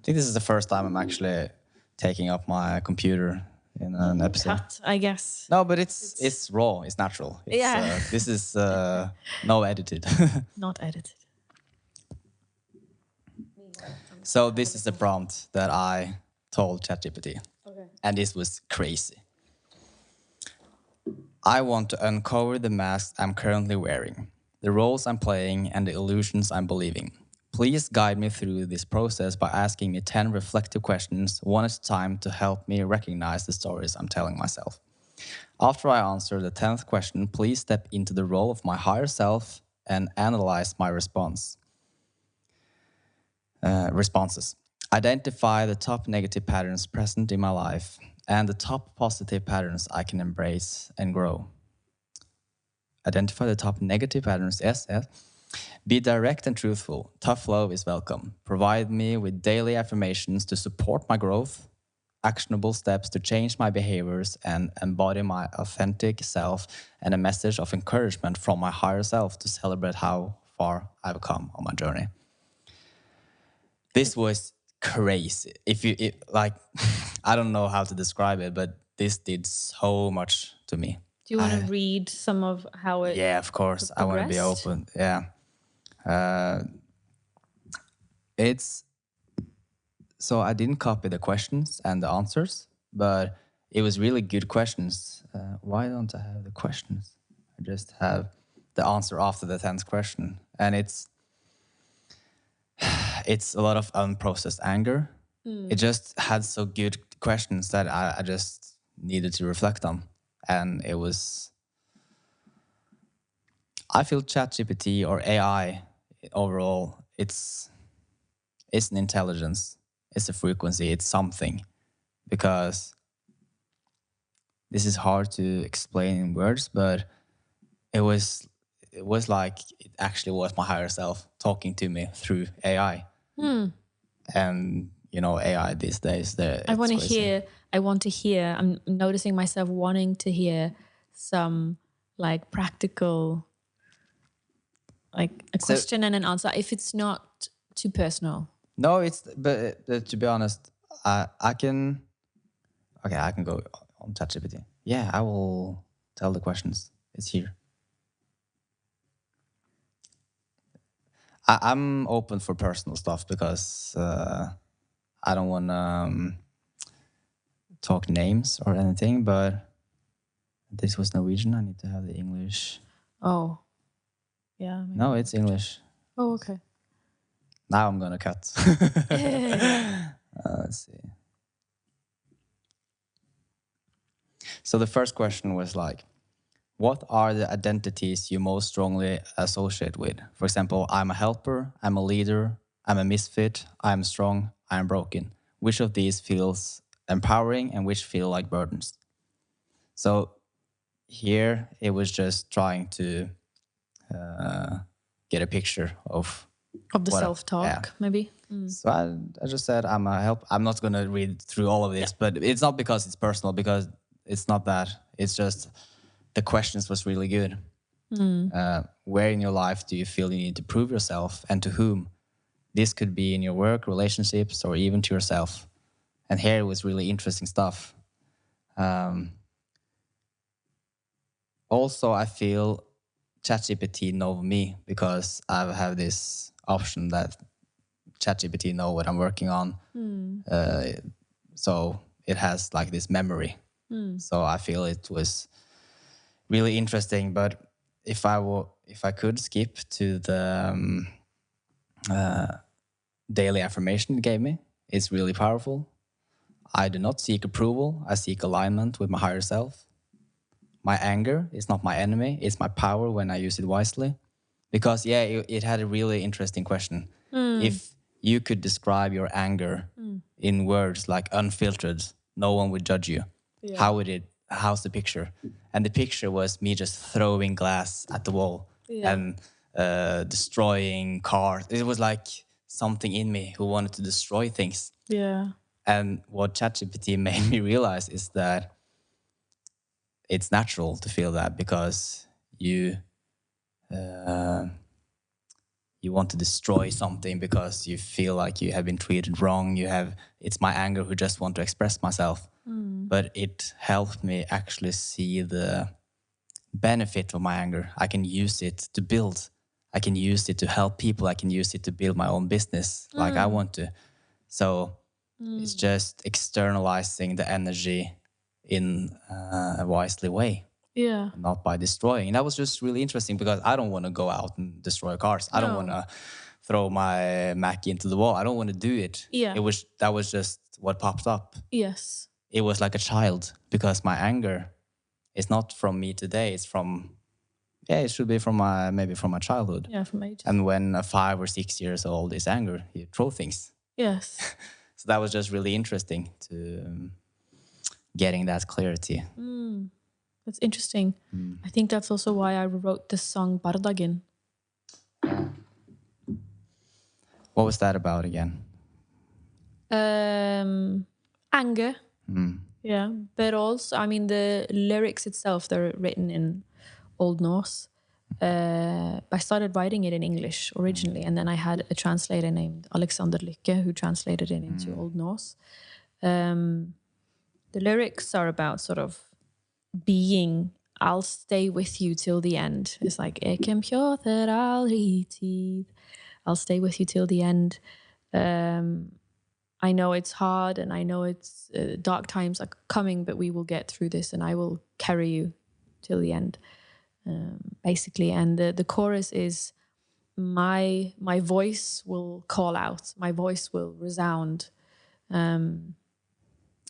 think this is the first time I'm actually taking up my computer in an episode. Cut, I guess. No, but it's raw. It's natural. It's, this is no edited. Not edited. So this is the prompt that I told ChatGPT. Okay. And this was crazy. I want to uncover the masks I'm currently wearing, the roles I'm playing, and the illusions I'm believing. Please guide me through this process by asking me 10 reflective questions, one at a time, to help me recognize the stories I'm telling myself. After I answer the 10th question, please step into the role of my higher self and analyze my responses. Identify the top negative patterns present in my life and the top positive patterns I can embrace and grow. Identify the top negative patterns, yes. Be direct and truthful. Tough love is welcome. Provide me with daily affirmations to support my growth, actionable steps to change my behaviors and embody my authentic self, and a message of encouragement from my higher self to celebrate how far I've come on my journey. This was crazy. I don't know how to describe it, but this did so much to me. Do you want to read some of how it? Yeah, of course. I want to be open. Yeah. So I didn't copy the questions and the answers, but it was really good questions. Why don't I have the questions? I just have the answer after the 10th question. And it's a lot of unprocessed anger. It just had so good questions that I just needed to reflect on. And it was... I feel ChatGPT or AI overall, it's an intelligence. It's a frequency. It's something. Because this is hard to explain in words, but it was like it actually was my higher self talking to me through AI. And AI these days, I want to hear. I'm noticing myself wanting to hear some like practical, like a question and an answer, if it's not too personal. No, but to be honest, I can go on ChatGPT. Yeah, I will tell the questions. It's here. I'm open for personal stuff because I don't want to talk names or anything, but this was Norwegian. I need to have the English. Oh, yeah. Maybe. No, it's English. Oh, okay. Now I'm going to cut. Let's see. So the first question was like, what are the identities you most strongly associate with? For example, I'm a helper, I'm a leader, I'm a misfit, I'm strong, I'm broken. Which of these feels empowering and which feel like burdens? So here it was just trying to get a picture of the what self-talk, maybe. So I just said I'm not going to read through all of this, but it's not because it's personal, because it's not that. It's just the questions was really good. Where in your life do you feel you need to prove yourself, and to whom? This could be in your work, relationships, or even to yourself. And here was really interesting stuff. Also, I feel ChatGPT know me because I have this option that ChatGPT know what I'm working on. So it has like this memory. So I feel it was really interesting. But if I could skip to the daily affirmation it gave me, it's really powerful. I do not seek approval. I seek alignment with my higher self. My anger is not my enemy. It's my power when I use it wisely. Because, it had a really interesting question. If you could describe your anger in words like unfiltered, no one would judge you. Yeah. How's the picture? And the picture was me just throwing glass at the wall and destroying cars. It was like something in me who wanted to destroy things. Yeah. And what ChatGPT made me realize is that it's natural to feel that, because you want to destroy something because you feel like you have been treated wrong. It's my anger who just want to express myself. But it helped me actually see the benefit of my anger. I can use it to build. I can use it to help people. I can use it to build my own business like I want to. So it's just externalizing the energy in a wisely way. Yeah. Not by destroying. And that was just really interesting, because I don't want to go out and destroy cars. I don't want to throw my Mac into the wall. I don't want to do it. Yeah. That was just what popped up. Yes. It was like a child, because my anger is not from me today. It's from, it should be from maybe from my childhood. Yeah, from ages. And when 5 or 6 years old is anger, you throw things. Yes. So that was just really interesting to getting that clarity. That's interesting. I think that's also why I wrote the song Bardagen. What was that about again? Anger. Yeah. But also, I mean, the lyrics itself, they're written in Old Norse. I started writing it in English originally, and then I had a translator named Alexander Lykke who translated it into Old Norse. The lyrics are about sort of being, I'll stay with you till the end. It's like, I'll stay with you till the end. I know it's hard, and I know it's dark times are coming, but we will get through this, and I will carry you till the end, basically. And the chorus is, my voice will call out, my voice will resound.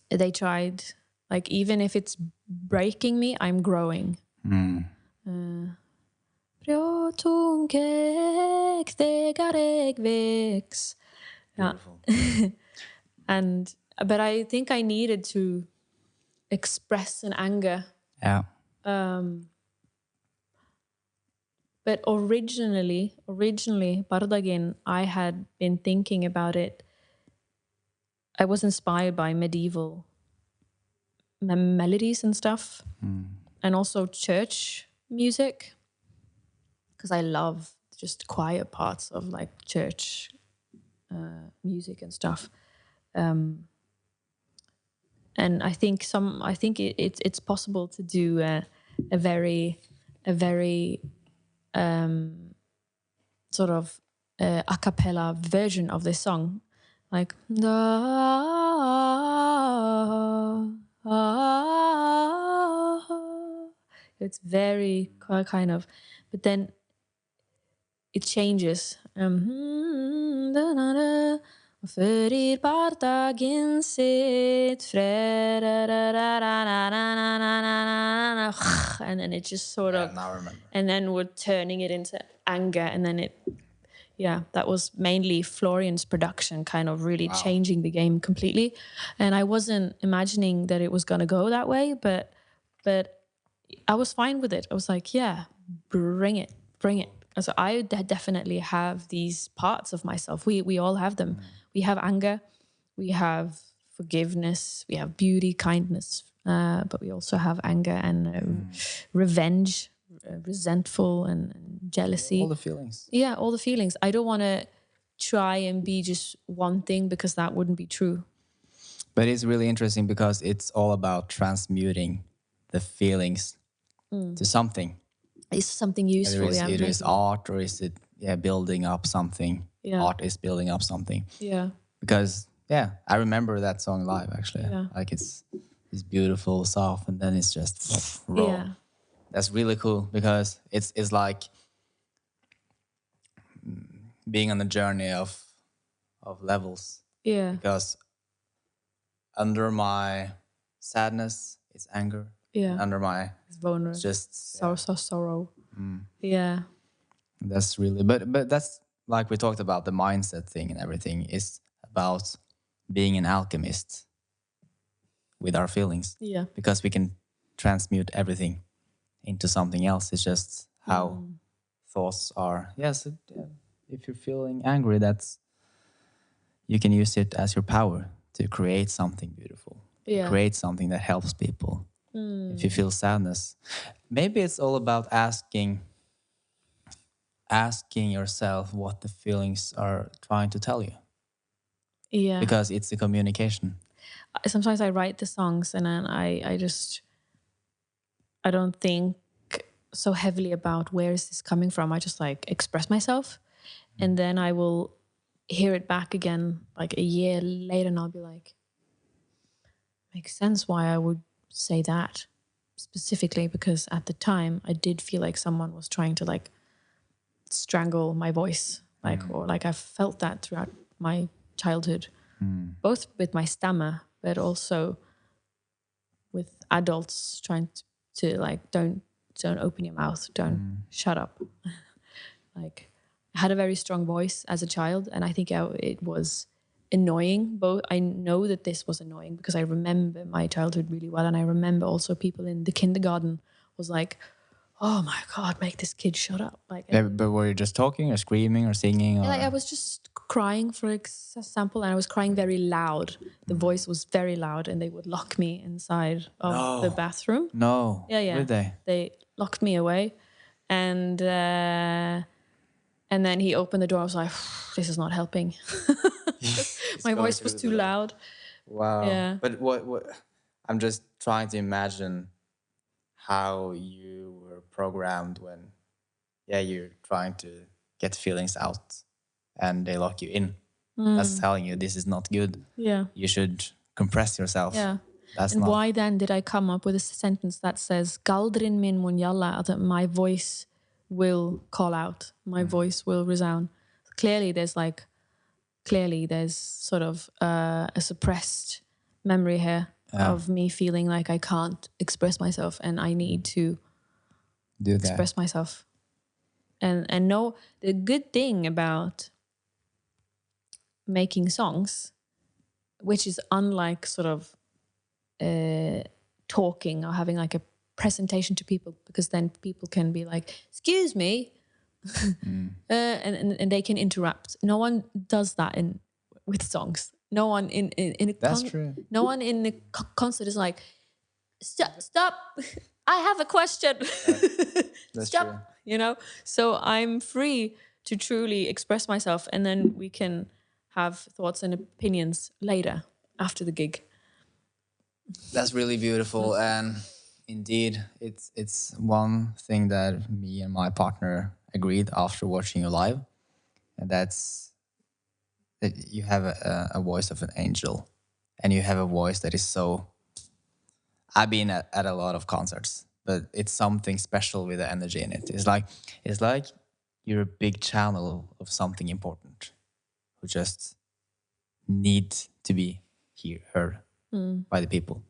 They tried, like, even if it's breaking me, I'm growing. Yeah. But I think I needed to express an anger. Yeah. But originally, Bardagin, I had been thinking about it. I was inspired by medieval melodies and stuff, and also church music, because I love just quiet parts of like church music and stuff. And I think it's possible to do a very sort of a cappella version of this song, like it's very kind of, but then it changes. Fyrir bardaginn sitt and then it just sort of, now I remember. And then we're turning it into anger, and then that was mainly Florian's production, kind of really changing the game completely. And I wasn't imagining that it was going to go that way, but I was fine with it. I was like, yeah, bring it. So I definitely have these parts of myself. We all have them. We have anger, we have forgiveness, we have beauty, kindness, but we also have anger and revenge, resentful and jealousy. All the feelings. Yeah, all the feelings. I don't want to try and be just one thing because that wouldn't be true. But it's really interesting because it's all about transmuting the feelings to something. It's something useful. Whether Yeah, it is art or is it building up something. Yeah. Art is building up something. Yeah. Because I remember that song live actually. Yeah. Like it's beautiful, soft, and then it's just raw. Yeah. That's really cool because it's like being on a journey of levels. Yeah. Because under my sadness is anger. Yeah. And under my It's vulnerable. it's just Sorrow. Yeah. That's really but that's like we talked about the mindset thing and everything is about being an alchemist with our feelings. Yeah. Because we can transmute everything into something else. It's just how thoughts are. Yes, if you're feeling angry, you can use it as your power to create something beautiful. Yeah. Create something that helps people. If you feel sadness, maybe it's all about asking yourself what the feelings are trying to tell you. Yeah. Because it's a communication. Sometimes I write the songs and then I don't think so heavily about where is this coming from. I just like express myself, and then I will hear it back again like a year later, and I'll be like, makes sense why I would say that specifically, because at the time I did feel like someone was trying to like strangle my voice, like or like I felt that throughout my childhood, both with my stammer, but also with adults trying to like don't open your mouth, don't shut up. Like I had a very strong voice as a child, and I think it was annoying. Both I know that this was annoying because I remember my childhood really well, and I remember also people in the kindergarten was like, "Oh my God, make this kid shut up!" Like, But were you just talking or screaming or singing? Or? yeah, like I was just crying, for example, and I was crying very loud. The voice was very loud, and they would lock me inside of the bathroom. No. Yeah. Would they? They locked me away, and then he opened the door. I was like, "This is not helping." My voice was too loud. Wow. Yeah. But what? I'm just trying to imagine how you were programmed when, you're trying to get feelings out, and they lock you in. That's telling you this is not good. Yeah. You should compress yourself. Yeah. That's And not. why then did I come up with a sentence that says, "Galdrin min mun jalla," that my voice will call out, my voice will resound. Clearly there's sort of a suppressed memory here of me feeling like I can't express myself and I need to do that? express myself. And know the good thing about making songs, which is unlike sort of talking or having like a presentation to people, because then people can be like, "Excuse me," and they can interrupt. No one does that with songs. No one in a That's true. No one in the concert is like, stop. I have a question. That's Stop. true. You know, so I'm free to truly express myself, and then we can have thoughts and opinions later after the gig. That's really beautiful, and indeed, it's one thing that me and my partner agreed after watching you live, and that's that you have a voice of an angel, and you have a voice that is so. I've been at a lot of concerts, but it's something special with the energy in it. It's like you're a big channel of something important, who just need to be heard by the people.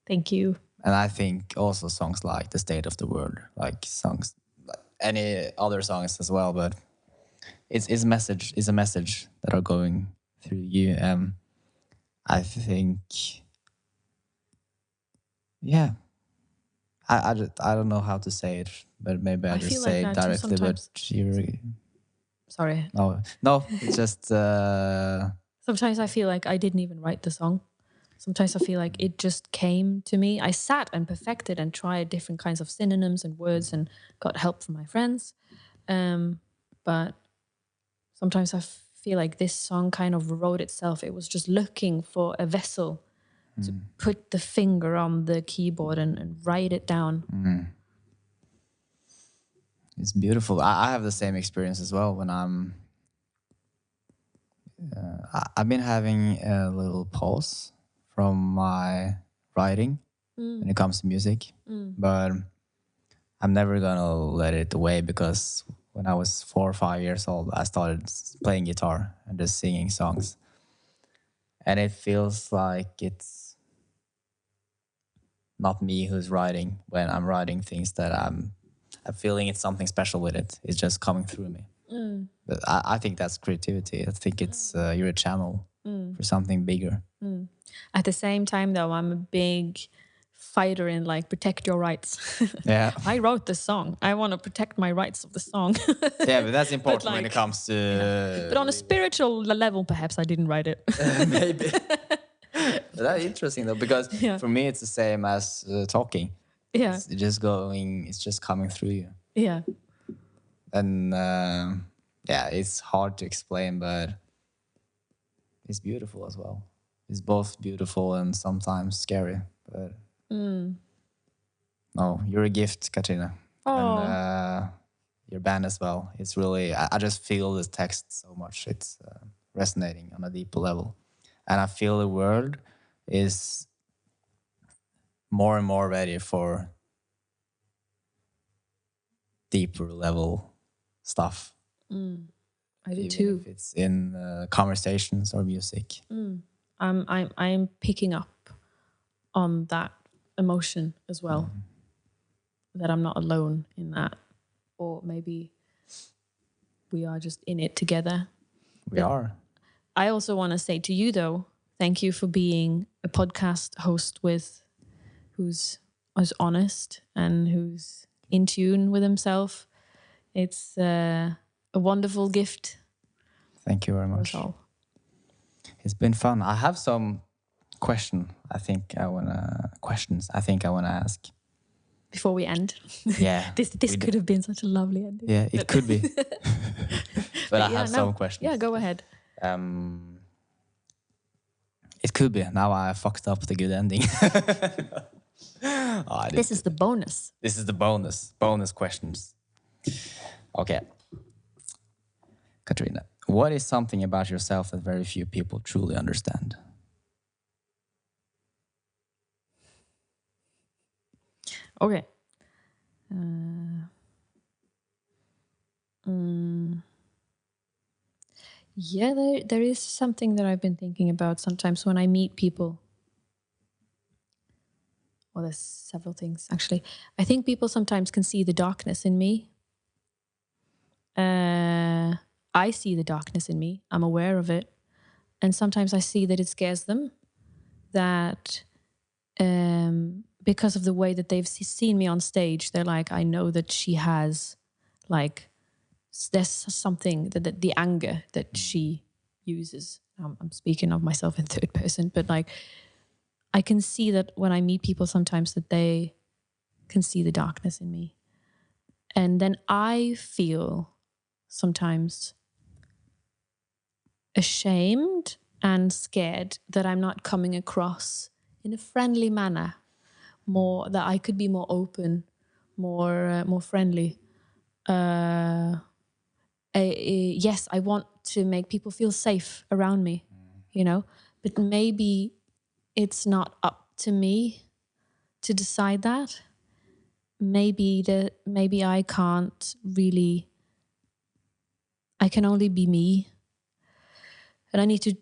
Thank you. And I think also songs like "The State of the World," like songs, like any other songs as well, but it's a message that are going through you. I think, I don't know how to say it, but maybe I just feel like say it that too directly. But sometimes. you, Sorry. no, it's just. Sometimes I feel like I didn't even write the song. Sometimes I feel like it just came to me. I sat and perfected and tried different kinds of synonyms and words and got help from my friends. But sometimes I feel like this song kind of wrote itself. It was just looking for a vessel to put the finger on the keyboard and write it down. It's beautiful. I have the same experience as well when I've been having a little pause from my writing when it comes to music, but I'm never gonna let it away because when I was 4 or 5 years old, I started playing guitar and just singing songs, and it feels like it's not me who's writing when I'm writing things that I'm feeling it's something special with it. It's just coming through me. But I think that's creativity. I think it's you're a channel for something bigger. At the same time, though, I'm a big fighter in like protect your rights. Yeah. I wrote the song. I want to protect my rights of the song. Yeah, but that's important when it like, comes to. But on a spiritual level, perhaps I didn't write it. Maybe. But that's interesting though, because for me it's the same as talking. Yeah. It's just going. It's just coming through you. Yeah. And yeah, it's hard to explain, but it's beautiful as well. It's both beautiful and sometimes scary. But no, you're a gift, Katrina. And your band as well. It's really, I just feel this text so much. It's resonating on a deeper level. And I feel the world is more and more ready for deeper level stuff. I do Even too. if it's in conversations or music. I'm picking up on that emotion as well. That I'm not alone in that, or maybe we are just in it together. We are. I also want to say to you, though, thank you for being a podcast host who's honest and who's in tune with himself. It's a wonderful gift. Thank you very much. It's been fun. I have some questions I think I wanna ask. Before we end. Yeah. this could have been such a lovely ending. Yeah, it could be. But I have some questions. Yeah, go ahead. It could be. Now I fucked up the good ending. This is the bonus. This is the bonus. Bonus questions. Okay. Katrina, what is something about yourself that very few people truly understand? Okay. Yeah, there is something that I've been thinking about sometimes when I meet people. Well, there's several things, actually. I think people sometimes can see the darkness in me. I see the darkness in me. I'm aware of it. And sometimes I see that it scares them. That because of the way that they've seen me on stage, they're like, I know that she has, like, there's something that the anger that she uses. I'm speaking of myself in third person, but like, I can see that when I meet people sometimes that they can see the darkness in me. And then I feel sometimes ashamed and scared that I'm not coming across in a friendly manner, more that I could be more open, more friendly. Yes, I want to make people feel safe around me, you know, but maybe it's not up to me to decide that. Maybe I can't really. I can only be me, and I need to.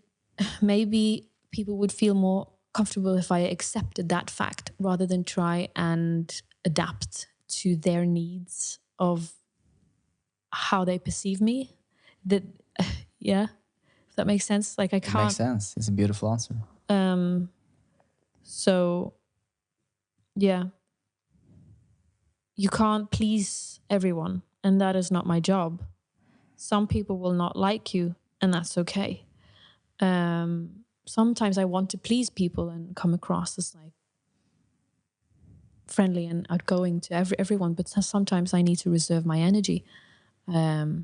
Maybe people would feel more comfortable if I accepted that fact rather than try and adapt to their needs of how they perceive me. That, yeah, if that makes sense. Like I can't. It makes sense. It's a beautiful answer. So, yeah. you can't please everyone, and that is not my job. Some people will not like you, and that's okay. Sometimes I want to please people and come across as like friendly and outgoing to everyone, but sometimes I need to reserve my energy. I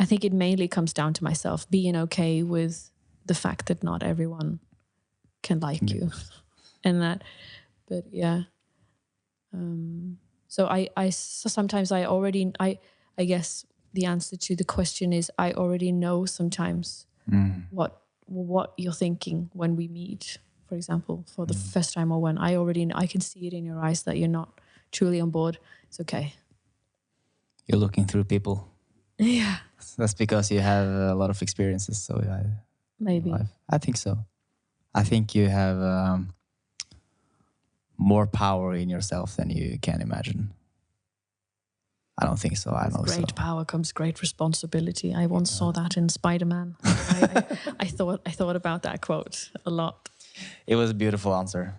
think it mainly comes down to myself being okay with the fact that not everyone can like you, and that. But yeah, so so sometimes I guess the answer to the question is I already know sometimes what you're thinking when we meet, for example, for the first time, or when I can see it in your eyes that you're not truly on board. It's okay. You're looking through people. Yeah. That's because you have a lot of experiences. So Maybe. I think so. I think you have more power in yourself than you can imagine. I don't think so. I know so. With great power comes great responsibility. I once saw that in Spider-Man. I thought about that quote a lot. It was a beautiful answer.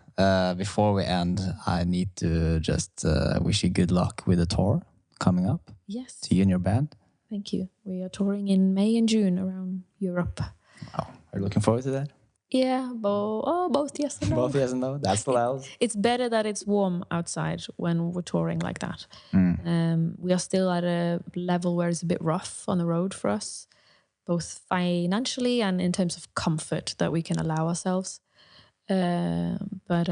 Before we end, I need to just wish you good luck with the tour coming up. Yes. To you and your band. Thank you. We are touring in May and June around Europe. Wow. Are you looking forward to that? Yeah, both yes and no. Both yes and no. That's allowed. It's better that it's warm outside when we're touring like that. We are still at a level where it's a bit rough on the road for us, both financially and in terms of comfort that we can allow ourselves. But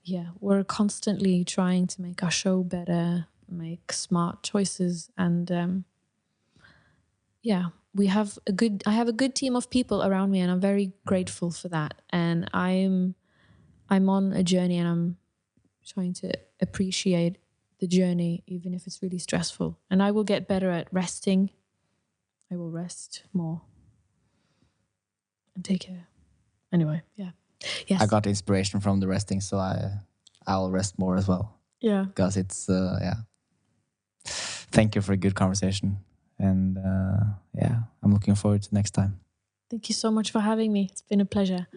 yeah, we're constantly trying to make our show better, make smart choices, and yeah. I have a good team of people around me, and I'm very grateful for that. And I'm on a journey, and I'm trying to appreciate the journey, even if it's really stressful. And I will get better at resting. I will rest more and take care. Anyway, yeah. Yes. I got inspiration from the resting, so I'll rest more as well. Yeah. Because it's yeah. Thank you for a good conversation. And yeah, I'm looking forward to next time. Thank you so much for having me. It's been a pleasure.